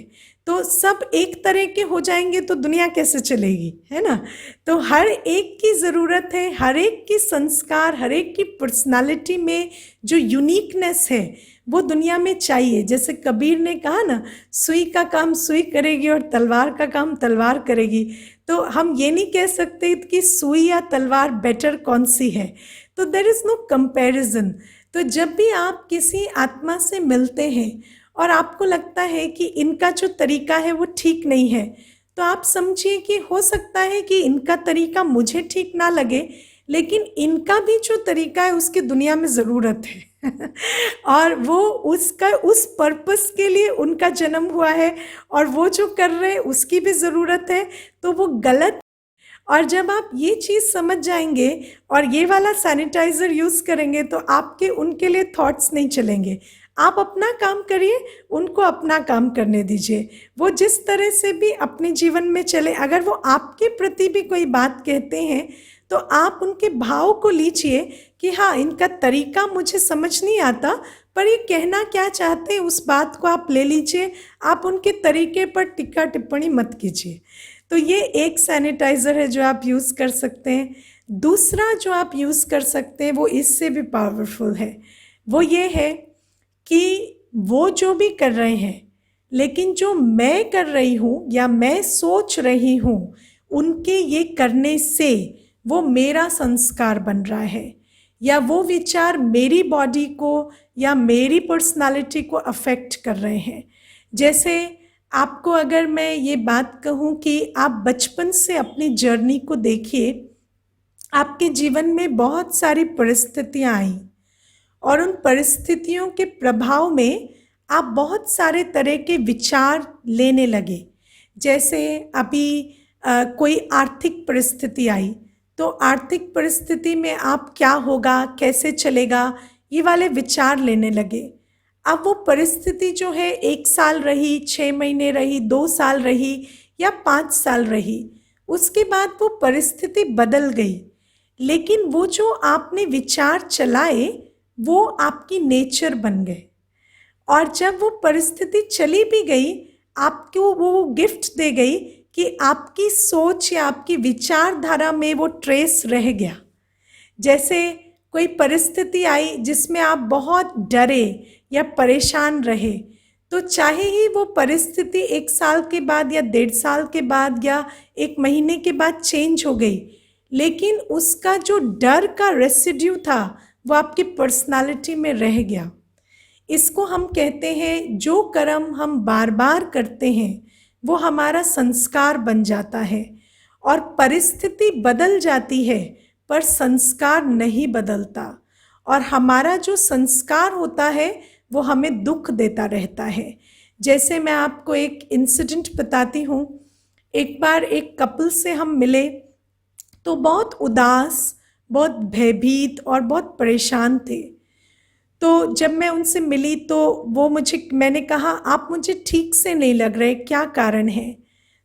तो सब एक तरह के हो जाएंगे तो दुनिया कैसे चलेगी, है ना। तो हर एक की ज़रूरत है, हर एक की संस्कार, हर एक की पर्सनालिटी में जो यूनिकनेस है वो दुनिया में चाहिए। जैसे कबीर ने कहा ना, सुई का काम सुई करेगी और तलवार का काम तलवार करेगी। तो हम ये नहीं कह सकते कि सुई या तलवार बेटर कौन सी है, तो देयर इज़ नो कंपैरिजन। तो जब भी आप किसी आत्मा से मिलते हैं और आपको लगता है कि इनका जो तरीका है वो ठीक नहीं है, तो आप समझिए कि हो सकता है कि इनका तरीका मुझे ठीक ना लगे, लेकिन इनका भी जो तरीका है उसकी दुनिया में ज़रूरत है और वो उसका उस पर्पस के लिए उनका जन्म हुआ है और वो जो कर रहे हैं उसकी भी ज़रूरत है, तो वो गलत। और जब आप ये चीज़ समझ जाएंगे और ये वाला सैनिटाइज़र यूज़ करेंगे तो आपके उनके लिए थॉट्स नहीं चलेंगे। आप अपना काम करिए, उनको अपना काम करने दीजिए, वो जिस तरह से भी अपने जीवन में चले। अगर वो आपके प्रति भी कोई बात कहते हैं तो आप उनके भाव को लीजिए कि हाँ, इनका तरीका मुझे समझ नहीं आता, पर ये कहना क्या चाहते हैं उस बात को आप ले लीजिए, आप उनके तरीके पर टिक्का टिप्पणी मत कीजिए। तो ये एक सैनिटाइज़र है जो आप यूज़ कर सकते हैं। दूसरा जो आप यूज़ कर सकते हैं वो इससे भी पावरफुल है, वो ये है कि वो जो भी कर रहे हैं, लेकिन जो मैं कर रही हूँ या मैं सोच रही हूँ उनके ये करने से वो मेरा संस्कार बन रहा है, या वो विचार मेरी बॉडी को या मेरी पर्सनालिटी को अफेक्ट कर रहे हैं। जैसे आपको अगर मैं ये बात कहूँ कि आप बचपन से अपनी जर्नी को देखिए, आपके जीवन में बहुत सारी परिस्थितियाँ आई और उन परिस्थितियों के प्रभाव में आप बहुत सारे तरह के विचार लेने लगे। जैसे अभी कोई आर्थिक परिस्थिति आई तो आर्थिक परिस्थिति में आप क्या होगा, कैसे चलेगा, ये वाले विचार लेने लगे। अब वो परिस्थिति जो है 1 साल रही, 6 महीने रही, 2 साल रही या 5 साल रही, उसके बाद वो परिस्थिति बदल गई, लेकिन वो जो आपने विचार चलाए वो आपकी नेचर बन गए। और जब वो परिस्थिति चली भी गई, आपको वो गिफ्ट दे गई कि आपकी सोच या आपकी विचारधारा में वो ट्रेस रह गया। जैसे कोई परिस्थिति आई जिसमें आप बहुत डरे या परेशान रहे, तो चाहे ही वो परिस्थिति 1 साल के बाद या 1.5 साल के बाद या 1 महीने के बाद चेंज हो गई, लेकिन उसका जो डर का रेसिड्यू था वो आपकी पर्सनालिटी में रह गया। इसको हम कहते हैं, जो कर्म हम बार बार करते हैं वो हमारा संस्कार बन जाता है। और परिस्थिति बदल जाती है पर संस्कार नहीं बदलता, और हमारा जो संस्कार होता है वो हमें दुख देता रहता है। जैसे मैं आपको एक इंसिडेंट बताती हूँ। एक बार एक कपल से हम मिले तो बहुत उदास, बहुत भयभीत और बहुत परेशान थे। तो जब मैं उनसे मिली तो मैंने कहा, आप मुझे ठीक से नहीं लग रहे, क्या कारण है?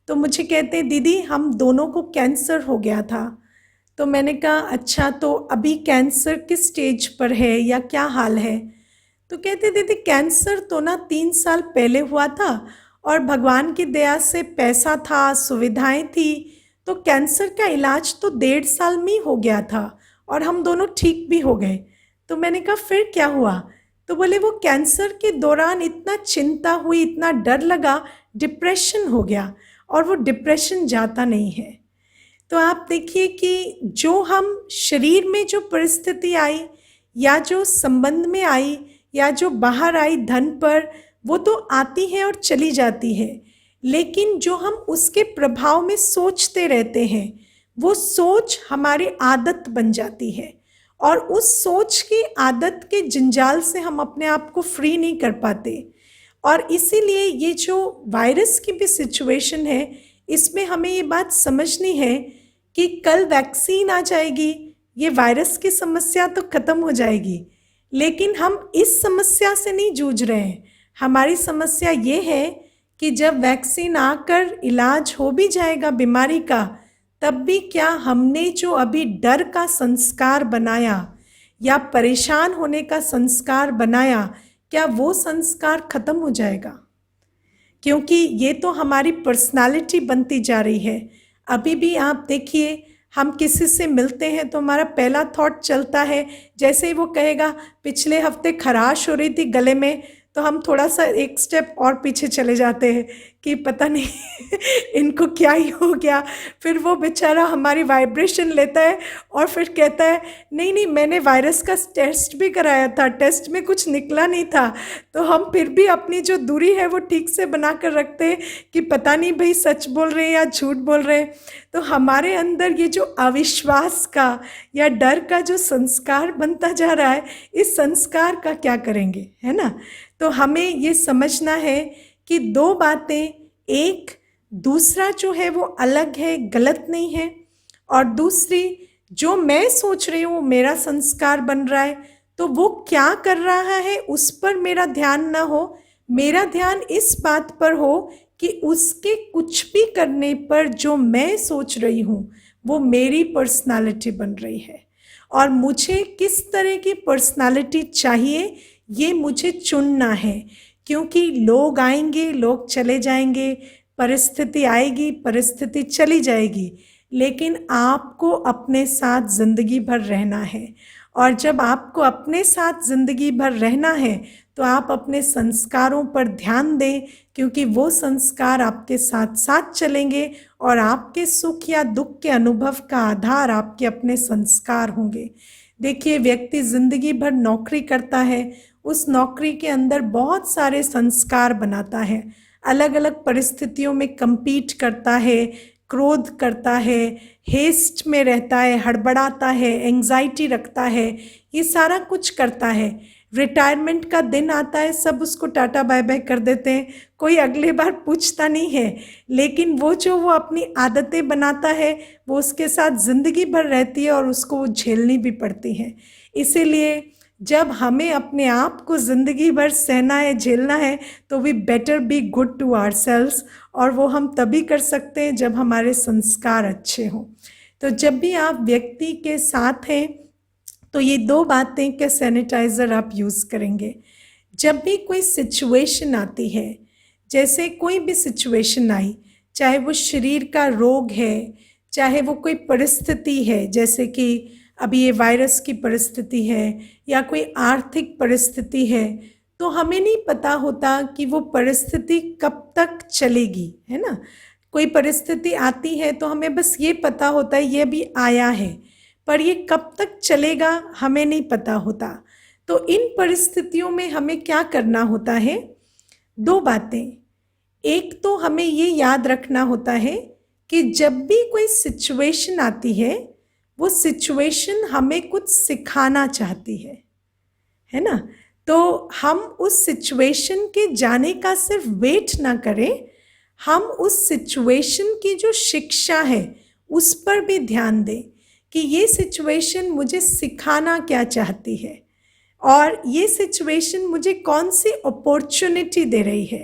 तो मुझे कहते, दीदी हम दोनों को कैंसर हो गया था। तो मैंने कहा, अच्छा तो अभी कैंसर किस स्टेज पर है या क्या हाल है? तो कहते, दीदी कैंसर तो ना 3 साल पहले हुआ था और भगवान की दया से पैसा था, सुविधाएं थी, तो कैंसर का इलाज तो 1.5 साल में ही हो गया था और हम दोनों ठीक भी हो गए। तो मैंने कहा, फिर क्या हुआ? तो बोले, वो कैंसर के दौरान इतना चिंता हुई, इतना डर लगा, डिप्रेशन हो गया, और वो डिप्रेशन जाता नहीं है। तो आप देखिए कि जो हम शरीर में जो परिस्थिति आई या जो संबंध में आई या जो बाहर आई धन पर, वो तो आती है और चली जाती है, लेकिन जो हम उसके प्रभाव में सोचते रहते हैं वो सोच हमारी आदत बन जाती है, और उस सोच की आदत के जंजाल से हम अपने आप को फ्री नहीं कर पाते। और इसीलिए ये जो वायरस की भी सिचुएशन है, इसमें हमें ये बात समझनी है कि कल वैक्सीन आ जाएगी, ये वायरस की समस्या तो ख़त्म हो जाएगी, लेकिन हम इस समस्या से नहीं जूझ रहे हैं। हमारी समस्या ये है कि जब वैक्सीन आकर इलाज हो भी जाएगा बीमारी का, तब भी क्या हमने जो अभी डर का संस्कार बनाया या परेशान होने का संस्कार बनाया, क्या वो संस्कार खत्म हो जाएगा? क्योंकि ये तो हमारी पर्सनालिटी बनती जा रही है। अभी भी आप देखिए, हम किसी से मिलते हैं तो हमारा पहला थॉट चलता है, जैसे ही वो कहेगा पिछले हफ्ते खराश हो रही थी गले में, तो हम थोड़ा सा 1 स्टेप और पीछे चले जाते हैं कि पता नहीं इनको क्या ही हो गया। फिर वो बेचारा हमारी वाइब्रेशन लेता है और फिर कहता है, नहीं नहीं मैंने वायरस का टेस्ट भी कराया था, टेस्ट में कुछ निकला नहीं था। तो हम फिर भी अपनी जो दूरी है वो ठीक से बना कर रखते हैं कि पता नहीं भाई सच बोल रहे हैं या झूठ बोल रहे हैं। तो हमारे अंदर ये जो अविश्वास का या डर का जो संस्कार बनता जा रहा है, इस संस्कार का क्या करेंगे, है ना? तो हमें ये समझना है कि 2 बातें, एक दूसरा जो है वो अलग है, गलत नहीं है, और दूसरी जो मैं सोच रही हूँ वो मेरा संस्कार बन रहा है, तो वो क्या कर रहा है उस पर मेरा ध्यान ना हो, मेरा ध्यान इस बात पर हो कि उसके कुछ भी करने पर जो मैं सोच रही हूँ वो मेरी पर्सनालिटी बन रही है, और मुझे किस तरह की पर्सनालिटी चाहिए ये मुझे चुनना है। क्योंकि लोग आएंगे, लोग चले जाएंगे, परिस्थिति आएगी, परिस्थिति चली जाएगी, लेकिन आपको अपने साथ ज़िंदगी भर रहना है। और जब आपको अपने साथ ज़िंदगी भर रहना है तो आप अपने संस्कारों पर ध्यान दें, क्योंकि वो संस्कार आपके साथ साथ चलेंगे और आपके सुख या दुख के अनुभव का आधार आपके अपने संस्कार होंगे। देखिए, व्यक्ति ज़िंदगी भर नौकरी करता है, उस नौकरी के अंदर बहुत सारे संस्कार बनाता है, अलग अलग परिस्थितियों में compete करता है, क्रोध करता है, हेस्ट में रहता है, हड़बड़ाता है, एंग्जाइटी रखता है, ये सारा कुछ करता है। रिटायरमेंट का दिन आता है, सब उसको टाटा बाय बाय कर देते हैं, कोई अगले बार पूछता नहीं है, लेकिन वो अपनी आदतें बनाता है वो उसके साथ ज़िंदगी भर रहती है और उसको वो झेलनी भी पड़ती है। इसीलिए जब हमें अपने आप को ज़िंदगी भर सहना है, झेलना है, तो we better be good to ourselves, और वो हम तभी कर सकते हैं जब हमारे संस्कार अच्छे हों। तो जब भी आप व्यक्ति के साथ हैं तो ये 2 बातें के सैनिटाइज़र आप यूज़ करेंगे। जब भी कोई सिचुएशन आती है, जैसे कोई भी सिचुएशन आई, चाहे वो शरीर का रोग है, चाहे वो कोई परिस्थिति है, जैसे कि अभी ये वायरस की परिस्थिति है या कोई आर्थिक परिस्थिति है, तो हमें नहीं पता होता कि वो परिस्थिति कब तक चलेगी, है ना। कोई परिस्थिति आती है तो हमें बस ये पता होता है ये भी आया है, पर ये कब तक चलेगा हमें नहीं पता होता। तो इन परिस्थितियों में हमें क्या करना होता है? 2 बातें। एक तो हमें ये याद रखना होता है कि जब भी कोई सिचुएशन आती है, वो सिचुएशन हमें कुछ सिखाना चाहती है ना। तो हम उस सिचुएशन के जाने का सिर्फ वेट ना करें, हम उस सिचुएशन की जो शिक्षा है उस पर भी ध्यान दें कि ये सिचुएशन मुझे सिखाना क्या चाहती है और ये सिचुएशन मुझे कौन सी अपॉर्चुनिटी दे रही है।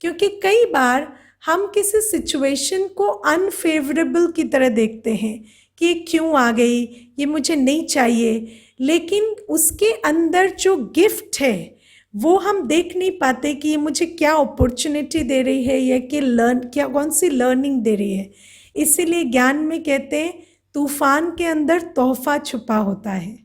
क्योंकि कई बार हम किसी सिचुएशन को अनफेवरेबल की तरह देखते हैं कि ये क्यों आ गई, ये मुझे नहीं चाहिए, लेकिन उसके अंदर जो गिफ्ट है वो हम देख नहीं पाते कि ये मुझे क्या अपॉर्चुनिटी दे रही है या कि कौन सी लर्निंग दे रही है। इसीलिए ज्ञान में कहते हैं तूफान के अंदर तोहफा छुपा होता है,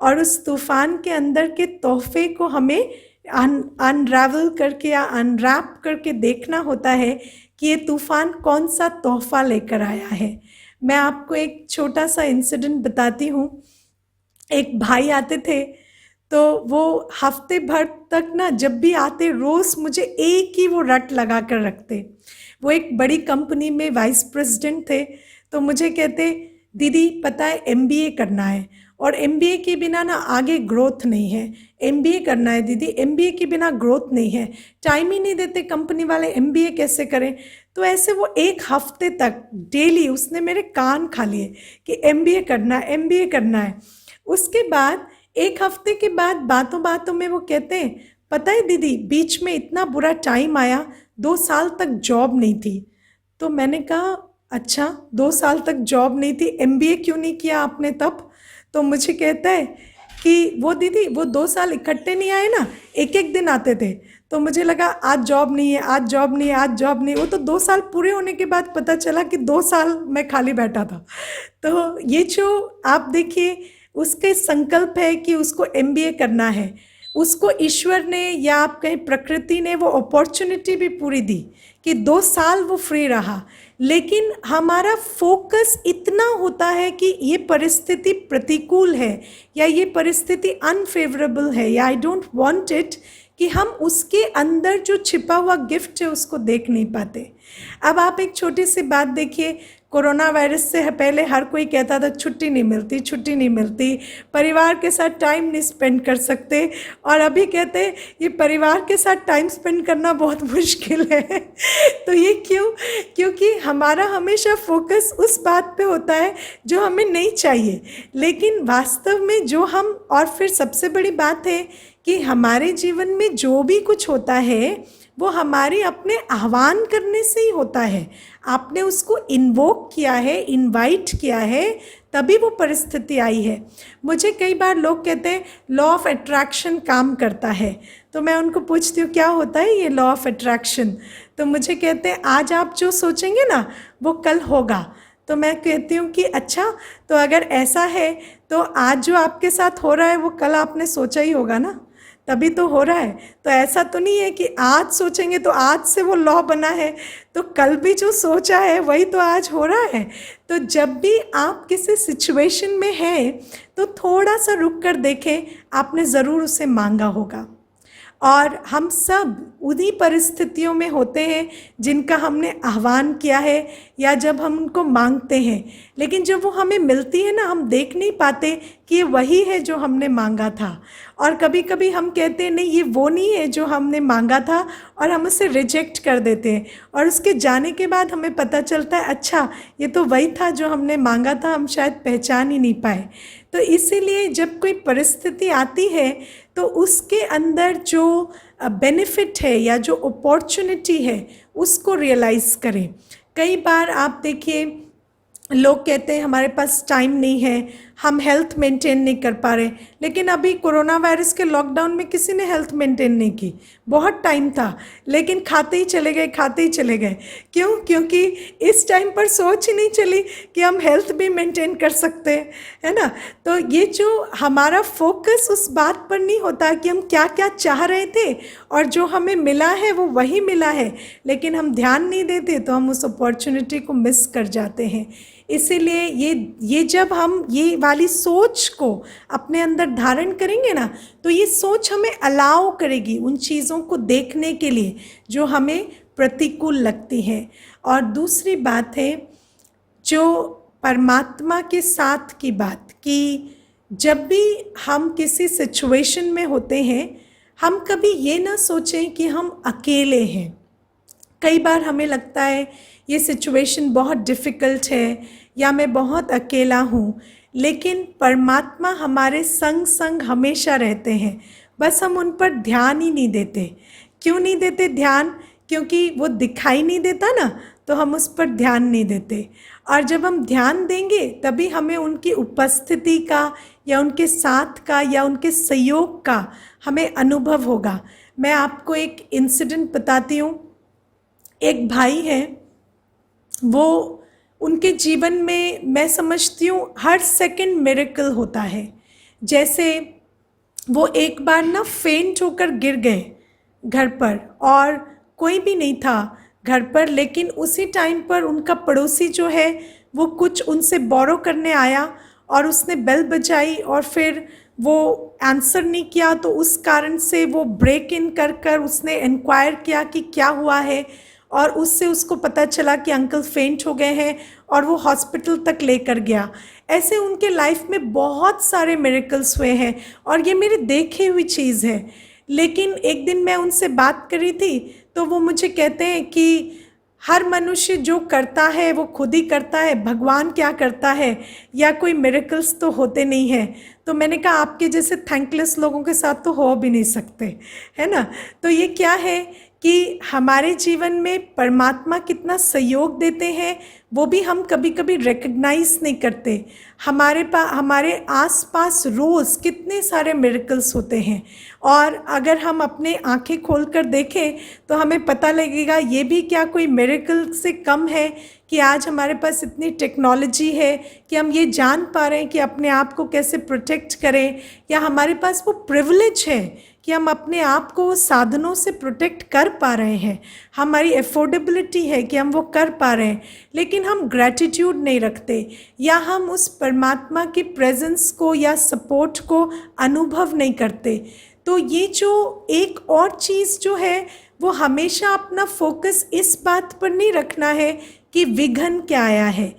और उस तूफान के अंदर के तोहफे को हमें अनरावल करके या अनरैप करके देखना होता है कि ये तूफान कौन सा तोहफा लेकर आया है। मैं आपको एक छोटा सा इंसिडेंट बताती हूँ। एक भाई आते थे, तो वो हफ्ते भर तक ना जब भी आते रोज़ मुझे एक ही वो रट लगा कर रखते। वो एक बड़ी कंपनी में वाइस प्रेसिडेंट थे, तो मुझे कहते दीदी पता है MBA करना है, और MBA के बिना ना आगे ग्रोथ नहीं है, MBA करना है दीदी, MBA के बिना ग्रोथ नहीं है, टाइम ही नहीं देते कंपनी वाले, MBA कैसे करें। तो ऐसे वो एक हफ्ते तक डेली उसने मेरे कान खा लिए कि MBA करना है, MBA करना है। उसके बाद एक हफ्ते के बाद बातों बातों में वो कहते हैं पता है दीदी बीच में इतना बुरा टाइम आया, 2 साल तक जॉब नहीं थी। तो मैंने कहा अच्छा 2 साल तक जॉब नहीं थी, MBA क्यों नहीं किया आपने तब? तो मुझे कहता है कि वो दीदी वो 2 साल इकट्ठे नहीं आए ना, एक एक दिन आते थे, तो मुझे लगा आज जॉब नहीं है, आज जॉब नहीं है, आज जॉब नहीं। वो तो 2 साल पूरे होने के बाद पता चला कि 2 साल मैं खाली बैठा था। तो ये जो आप देखिए उसके संकल्प है कि उसको MBA करना है, उसको ईश्वर ने या आप कहें प्रकृति ने वो अपॉर्चुनिटी भी पूरी दी कि 2 साल वो फ्री रहा। लेकिन हमारा फोकस इतना होता है कि ये परिस्थिति प्रतिकूल है या ये परिस्थिति अनफेवरेबल है या आई डोंट वांट इट, कि हम उसके अंदर जो छिपा हुआ गिफ्ट है उसको देख नहीं पाते। अब आप एक छोटी सी बात देखिए, कोरोना वायरस से पहले हर कोई कहता था छुट्टी नहीं मिलती, छुट्टी नहीं मिलती, परिवार के साथ टाइम नहीं स्पेंड कर सकते, और अभी कहते हैं ये परिवार के साथ टाइम स्पेंड करना बहुत मुश्किल है। तो ये क्यों? क्योंकि हमारा हमेशा फोकस उस बात पे होता है जो हमें नहीं चाहिए, लेकिन वास्तव में जो हम, और फिर सबसे बड़ी बात है कि हमारे जीवन में जो भी कुछ होता है वो हमारे अपने आह्वान करने से ही होता है। आपने उसको इन्वोक किया है, इनवाइट किया है, तभी वो परिस्थिति आई है। मुझे कई बार लोग कहते हैं लॉ ऑफ अट्रैक्शन काम करता है, तो मैं उनको पूछती हूँ क्या होता है ये लॉ ऑफ अट्रैक्शन। तो मुझे कहते हैं आज आप जो सोचेंगे ना वो कल होगा। तो मैं कहती हूँ कि अच्छा, तो अगर ऐसा है तो आज जो आपके साथ हो रहा है वो कल आपने सोचा ही होगा ना, तभी तो हो रहा है। तो ऐसा तो नहीं है कि आज सोचेंगे तो आज से वो लॉ बना है, तो कल भी जो सोचा है वही तो आज हो रहा है। तो जब भी आप किसी सिचुएशन में हैं तो थोड़ा सा रुक कर देखें, आपने ज़रूर उसे मांगा होगा। और हम सब उन्हीं परिस्थितियों में होते हैं जिनका हमने आह्वान किया है या जब हम उनको मांगते हैं, लेकिन जब वो हमें मिलती है ना, हम देख नहीं पाते कि ये वही है जो हमने मांगा था। और कभी कभी हम कहते हैं नहीं, ये वो नहीं है जो हमने मांगा था, और हम उसे रिजेक्ट कर देते हैं। और उसके जाने के बाद हमें पता चलता है अच्छा, ये तो वही था जो हमने मांगा था, हम शायद पहचान ही नहीं पाए। तो इसीलिए जब कोई परिस्थिति आती है तो उसके अंदर जो बेनिफिट है या जो अपॉर्चुनिटी है उसको रियलाइज़ करें। कई बार आप देखिए, लोग कहते हैं हमारे पास टाइम नहीं है, हम हेल्थ मेंटेन नहीं कर पा रहे, लेकिन अभी कोरोना वायरस के लॉकडाउन में किसी ने हेल्थ मेंटेन नहीं की। बहुत टाइम था, लेकिन खाते ही चले गए, खाते ही चले गए। क्यों? क्योंकि इस टाइम पर सोच ही नहीं चली कि हम हेल्थ भी मेंटेन कर सकते हैं, है ना। तो ये जो हमारा फोकस उस बात पर नहीं होता कि हम क्या क्या चाह रहे थे और जो हमें मिला है वो वही मिला है, लेकिन हम ध्यान नहीं देते तो हम उस अपॉर्चुनिटी को मिस कर जाते हैं। इसीलिए ये जब हम ये वाली सोच को अपने अंदर धारण करेंगे ना, तो ये सोच हमें अलाउ करेगी उन चीज़ों को देखने के लिए जो हमें प्रतिकूल लगती हैं। और दूसरी बात है जो परमात्मा के साथ की बात, कि जब भी हम किसी सिचुएशन में होते हैं, हम कभी ये ना सोचें कि हम अकेले हैं। कई बार हमें लगता है ये सिचुएशन बहुत डिफ़िकल्ट है या मैं बहुत अकेला हूँ, लेकिन परमात्मा हमारे संग संग हमेशा रहते हैं, बस हम उन पर ध्यान ही नहीं देते। क्यों नहीं देते ध्यान? क्योंकि वो दिखाई नहीं देता ना, तो हम उस पर ध्यान नहीं देते। और जब हम ध्यान देंगे तभी हमें उनकी उपस्थिति का या उनके साथ का या उनके सहयोग का हमें अनुभव होगा। मैं आपको एक इंसिडेंट बताती हूँ। एक भाई हैं, वो उनके जीवन में मैं समझती हूँ हर सेकंड मिरेकल होता है। जैसे वो एक बार ना फेंट होकर गिर गए घर पर, और कोई भी नहीं था घर पर, लेकिन उसी टाइम पर उनका पड़ोसी जो है वो कुछ उनसे बोरो करने आया और उसने बेल बजाई और फिर वो आंसर नहीं किया, तो उस कारण से वो ब्रेक इन कर उसने इंक्वायर किया कि क्या हुआ है, और उससे उसको पता चला कि अंकल फेंट हो गए हैं और वो हॉस्पिटल तक लेकर गया। ऐसे उनके लाइफ में बहुत सारे मिरेकल्स हुए हैं और ये मेरी देखी हुई चीज़ है। लेकिन एक दिन मैं उनसे बात कर रही थी तो वो मुझे कहते हैं कि हर मनुष्य जो करता है वो खुद ही करता है, भगवान क्या करता है, या कोई मिरेकल्स तो होते नहीं हैं। तो मैंने कहा आपके जैसे थैंकलेस लोगों के साथ तो हो भी नहीं सकते, है ना। तो ये क्या है कि हमारे जीवन में परमात्मा कितना सहयोग देते हैं वो भी हम कभी कभी रिकग्नाइज नहीं करते। हमारे आसपास रोज़ कितने सारे मिरेकल्स होते हैं, और अगर हम अपने आंखें खोलकर देखें तो हमें पता लगेगा ये भी क्या कोई मिरेकल से कम है कि आज हमारे पास इतनी टेक्नोलॉजी है कि हम ये जान पा रहे हैं कि अपने आप को कैसे प्रोटेक्ट करें, या हमारे पास वो प्रिविलेज है कि हम अपने आप को साधनों से प्रोटेक्ट कर पा रहे हैं, हमारी एफोर्डेबिलिटी है कि हम वो कर पा रहे हैं, लेकिन हम ग्रैटिट्यूड नहीं रखते या हम उस परमात्मा की प्रेजेंस को या सपोर्ट को अनुभव नहीं करते। तो ये जो एक और चीज़ जो है वो हमेशा अपना फोकस इस बात पर नहीं रखना है कि विघ्न क्या आया है।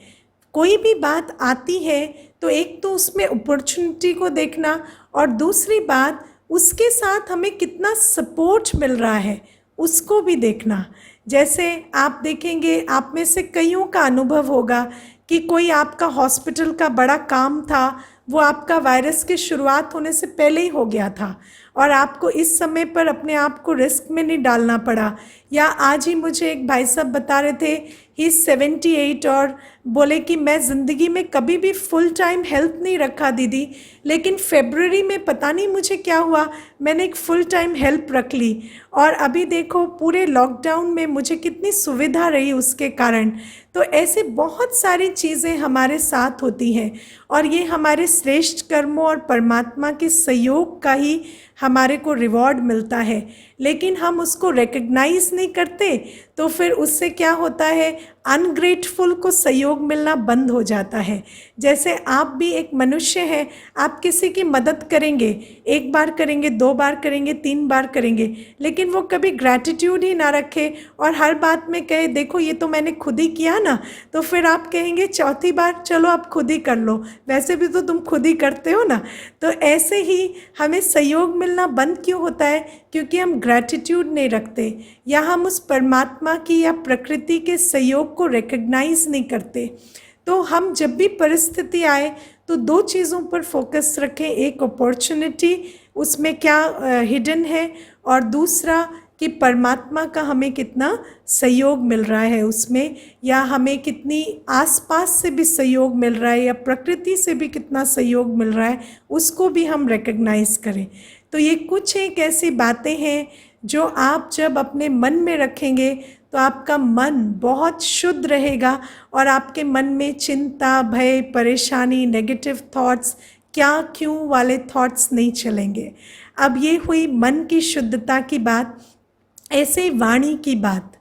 कोई भी बात आती है तो एक तो उसमें अपॉर्चुनिटी को देखना, और दूसरी बात उसके साथ हमें कितना सपोर्ट मिल रहा है उसको भी देखना। जैसे आप देखेंगे, आप में से कईयों का अनुभव होगा कि कोई आपका हॉस्पिटल का बड़ा काम था, वो आपका वायरस की शुरुआत होने से पहले ही हो गया था, और आपको इस समय पर अपने आप को रिस्क में नहीं डालना पड़ा। या आज ही मुझे एक भाई साहब बता रहे थे, ही 78 और बोले कि मैं ज़िंदगी में कभी भी फुल टाइम हेल्प नहीं रखा दीदी, लेकिन फरवरी में पता नहीं मुझे क्या हुआ, मैंने एक फुल टाइम हेल्प रख ली और अभी देखो पूरे लॉकडाउन में मुझे कितनी सुविधा रही उसके कारण। तो ऐसे बहुत सारी चीज़ें हमारे साथ होती हैं और ये हमारे श्रेष्ठ कर्मों और परमात्मा के सहयोग का ही हमारे को रिवॉर्ड मिलता है, लेकिन हम उसको रिकग्नाइज़ नहीं करते तो फिर उससे क्या होता है, अनग्रेटफुल को सहयोग मिलना बंद हो जाता है। जैसे आप भी एक मनुष्य हैं, आप किसी की मदद करेंगे, एक बार करेंगे, 2 बार करेंगे, 3 बार करेंगे, लेकिन वो कभी ग्रैटिट्यूड ही ना रखे और हर बात में कहे देखो ये तो मैंने खुद ही किया ना, तो फिर आप कहेंगे चौथी बार चलो आप खुद ही कर लो, वैसे भी तो तुम खुद ही करते हो ना। तो ऐसे ही हमें सहयोग मिलना बंद क्यों होता है, क्योंकि हम ग्रैटिट्यूड नहीं रखते या हम उस परमात्मा की या प्रकृति के सहयोग को रिकग्नाइज नहीं करते। तो हम जब भी परिस्थिति आए तो 2 चीज़ों पर फोकस रखें, एक अपॉर्चुनिटी उसमें क्या हिडन है और दूसरा कि परमात्मा का हमें कितना सहयोग मिल रहा है उसमें, या हमें कितनी आसपास से भी सहयोग मिल रहा है या प्रकृति से भी कितना सहयोग मिल रहा है, उसको भी हम रिकग्नाइज़ करें। तो ये कुछ एक ऐसी बातें हैं जो आप जब अपने मन में रखेंगे तो आपका मन बहुत शुद्ध रहेगा और आपके मन में चिंता, भय, परेशानी, नेगेटिव थॉट्स, क्या क्यों वाले थॉट्स नहीं चलेंगे। अब ये हुई मन की शुद्धता की बात। ऐसे ही वाणी की बात,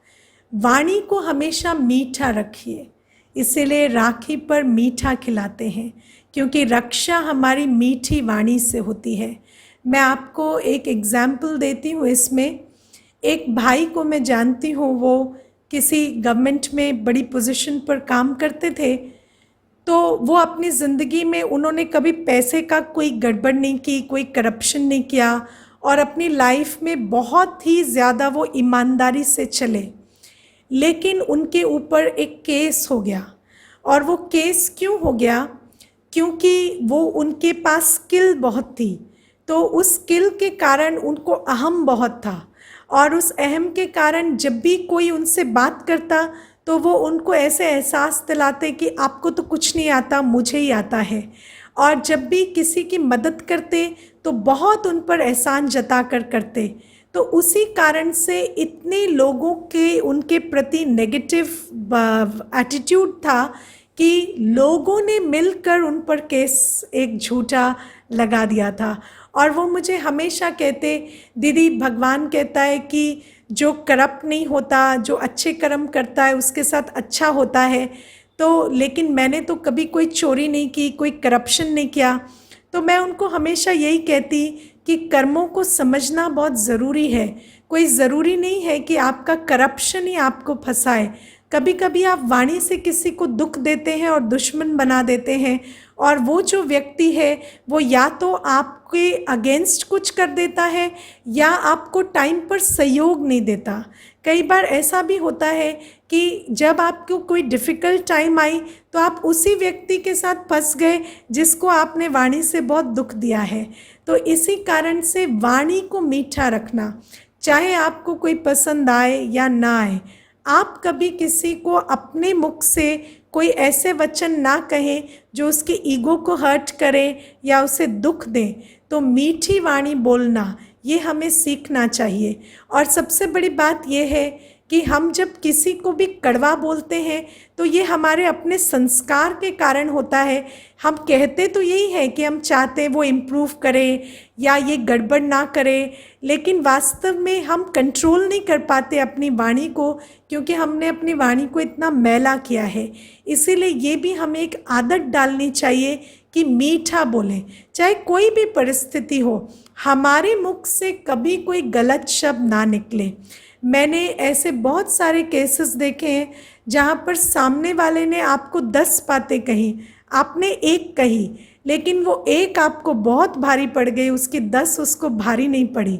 वाणी को हमेशा मीठा रखिए, इसीलिए राखी पर मीठा खिलाते हैं क्योंकि रक्षा हमारी मीठी वाणी से होती है। मैं आपको एक एग्जाम्पल देती हूँ इसमें। एक भाई को मैं जानती हूँ, वो किसी गवर्नमेंट में बड़ी पोजीशन पर काम करते थे। तो वो अपनी ज़िंदगी में उन्होंने कभी पैसे का कोई गड़बड़ नहीं की, कोई करप्शन नहीं किया और अपनी लाइफ में बहुत ही ज़्यादा वो ईमानदारी से चले। लेकिन उनके ऊपर एक केस हो गया और वो केस क्यों हो गया, क्योंकि वो उनके पास स्किल बहुत थी, तो उस स्किल के कारण उनको अहम बहुत था और उस अहम के कारण जब भी कोई उनसे बात करता तो वो उनको ऐसे एहसास दिलाते कि आपको तो कुछ नहीं आता, मुझे ही आता है। और जब भी किसी की मदद करते तो बहुत उन पर एहसान जता कर करते। तो उसी कारण से इतने लोगों के उनके प्रति नेगेटिव एटीट्यूड था कि लोगों ने मिलकर उन पर केस एक झूठा लगा दिया था। और वो मुझे हमेशा कहते, दीदी भगवान कहता है कि जो करप्ट नहीं होता, जो अच्छे कर्म करता है उसके साथ अच्छा होता है। तो लेकिन मैंने तो कभी कोई चोरी नहीं की, कोई करप्शन नहीं किया। तो मैं उनको हमेशा यही कहती कि कर्मों को समझना बहुत ज़रूरी है। कोई ज़रूरी नहीं है कि आपका करप्शन ही आपको फंसाए। कभी कभी आप वाणी से किसी को दुख देते हैं और दुश्मन बना देते हैं और वो जो व्यक्ति है वो या तो आपके अगेंस्ट कुछ कर देता है या आपको टाइम पर सहयोग नहीं देता। कई बार ऐसा भी होता है कि जब आपको कोई डिफ़िकल्ट टाइम आई तो आप उसी व्यक्ति के साथ फंस गए जिसको आपने वाणी से बहुत दुख दिया है। तो इसी कारण से वाणी को मीठा रखना, चाहे आपको कोई पसंद आए या ना आए, आप कभी किसी को अपने मुख से कोई ऐसे वचन ना कहें जो उसके ईगो को हर्ट करें या उसे दुख दें। तो मीठी वाणी बोलना ये हमें सीखना चाहिए। और सबसे बड़ी बात यह है कि हम जब किसी को भी कड़वा बोलते हैं तो ये हमारे अपने संस्कार के कारण होता है। हम कहते तो यही है कि हम चाहते हैं वो इम्प्रूव करे या ये गड़बड़ ना करे, लेकिन वास्तव में हम कंट्रोल नहीं कर पाते अपनी वाणी को क्योंकि हमने अपनी वाणी को इतना मैला किया है। इसीलिए ये भी हमें एक आदत डालनी चाहिए कि मीठा बोलें, चाहे कोई भी परिस्थिति हो, हमारे मुख से कभी कोई गलत शब्द ना निकले। मैंने ऐसे बहुत सारे केसेस देखे हैं जहाँ पर सामने वाले ने आपको 10 बातें कही, आपने एक कही, लेकिन वो एक आपको बहुत भारी पड़ गई, उसकी 10 उसको भारी नहीं पड़ी।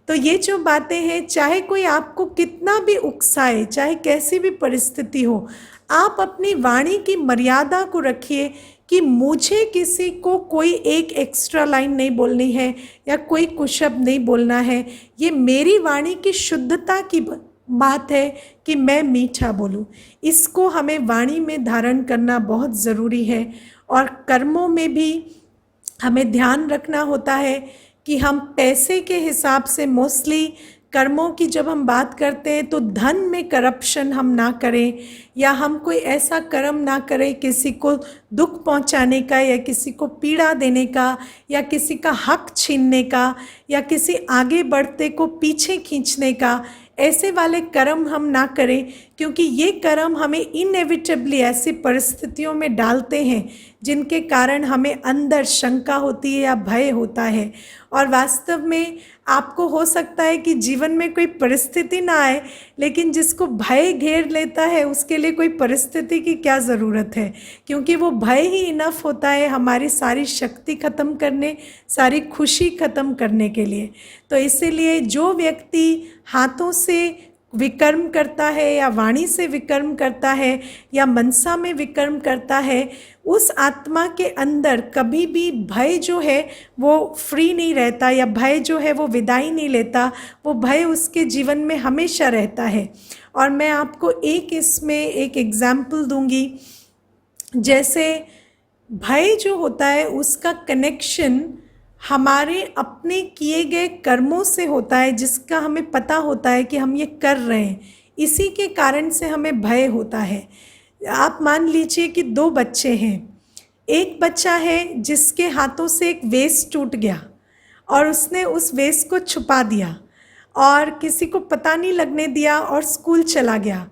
तो ये जो बातें हैं, चाहे कोई आपको कितना भी उकसाए, चाहे कैसी भी परिस्थिति हो, आप अपनी वाणी की मर्यादा को रखिए कि मुझे किसी को कोई एक एक्स्ट्रा लाइन नहीं बोलनी है या कोई कुशब्द नहीं बोलना है। ये मेरी वाणी की शुद्धता की बात है कि मैं मीठा बोलूं। इसको हमें वाणी में धारण करना बहुत ज़रूरी है। और कर्मों में भी हमें ध्यान रखना होता है कि हम पैसे के हिसाब से मोस्टली कर्मों की जब हम बात करते हैं तो धन में करप्शन हम ना करें, या हम कोई ऐसा कर्म ना करें किसी को दुख पहुंचाने का, या किसी को पीड़ा देने का, या किसी का हक छीनने का, या किसी आगे बढ़ते को पीछे खींचने का। ऐसे वाले कर्म हम ना करें, क्योंकि ये कर्म हमें इनएविटेबली ऐसी परिस्थितियों में डालते हैं जिनके कारण हमें अंदर शंका होती है या भय होता है। और वास्तव में आपको हो सकता है कि जीवन में कोई परिस्थिति ना आए, लेकिन जिसको भय घेर लेता है उसके लिए कोई परिस्थिति की क्या ज़रूरत है, क्योंकि वो भय ही इनफ होता है हमारी सारी शक्ति ख़त्म करने, सारी खुशी ख़त्म करने के लिए। तो इसीलिए जो व्यक्ति हाथों से विकर्म करता है या वाणी से विकर्म करता है या मनसा में विकर्म करता है, उस आत्मा के अंदर कभी भी भय जो है वो फ्री नहीं रहता, या भय जो है वो विदाई नहीं लेता। वो भय उसके जीवन में हमेशा रहता है। और मैं आपको इसमें एक एग्जाम्पल दूंगी। जैसे भय जो होता है उसका कनेक्शन हमारे अपने किए गए कर्मों से होता है, जिसका हमें पता होता है कि हम ये कर रहे हैं, इसी के कारण से हमें भय होता है। आप मान लीजिए कि 2 बच्चे हैं। एक बच्चा है जिसके हाथों से एक वेस टूट गया और उसने उस वेस को छुपा दिया और किसी को पता नहीं लगने दिया और स्कूल चला गया।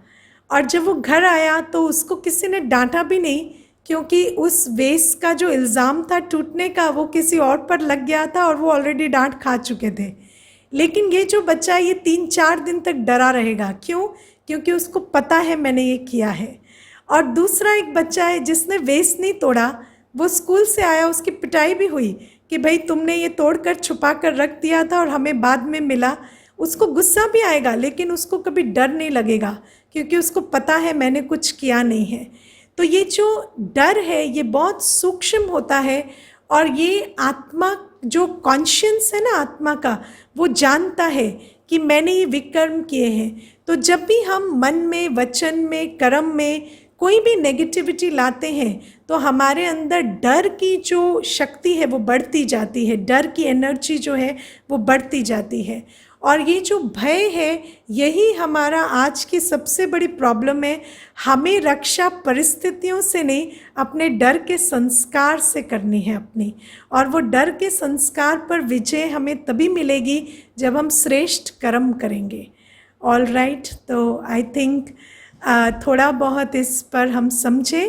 और जब वो घर आया तो उसको किसी ने डांटा भी नहीं, क्योंकि उस वेस का जो इल्ज़ाम था टूटने का वो किसी और पर लग गया था और वो ऑलरेडी डांट खा चुके थे। लेकिन ये जो बच्चा ये 3-4 दिन तक डरा रहेगा। क्यों? क्योंकि उसको पता है मैंने ये किया है। और दूसरा एक बच्चा है जिसने वेस नहीं तोड़ा, वो स्कूल से आया, उसकी पिटाई भी हुई कि भाई तुमने ये तोड़ कर छुपा कर रख दिया था और हमें बाद में मिला। उसको गुस्सा भी आएगा, लेकिन उसको कभी डर नहीं लगेगा, क्योंकि उसको पता है मैंने कुछ किया नहीं है। तो ये जो डर है ये बहुत सूक्ष्म होता है, और ये आत्मा जो कॉन्शियस है ना आत्मा का, वो जानता है कि मैंने ये विकर्म किए हैं। तो जब भी हम मन में, वचन में, कर्म में कोई भी नेगेटिविटी लाते हैं तो हमारे अंदर डर की जो शक्ति है वो बढ़ती जाती है, डर की एनर्जी जो है वो बढ़ती जाती है। और ये जो भय है यही हमारा आज की सबसे बड़ी प्रॉब्लम है। हमें रक्षा परिस्थितियों से नहीं, अपने डर के संस्कार से करनी है अपनी। और वो डर के संस्कार पर विजय हमें तभी मिलेगी जब हम श्रेष्ठ कर्म करेंगे। ऑल राइट, तो आई थिंक थोड़ा बहुत इस पर हम समझे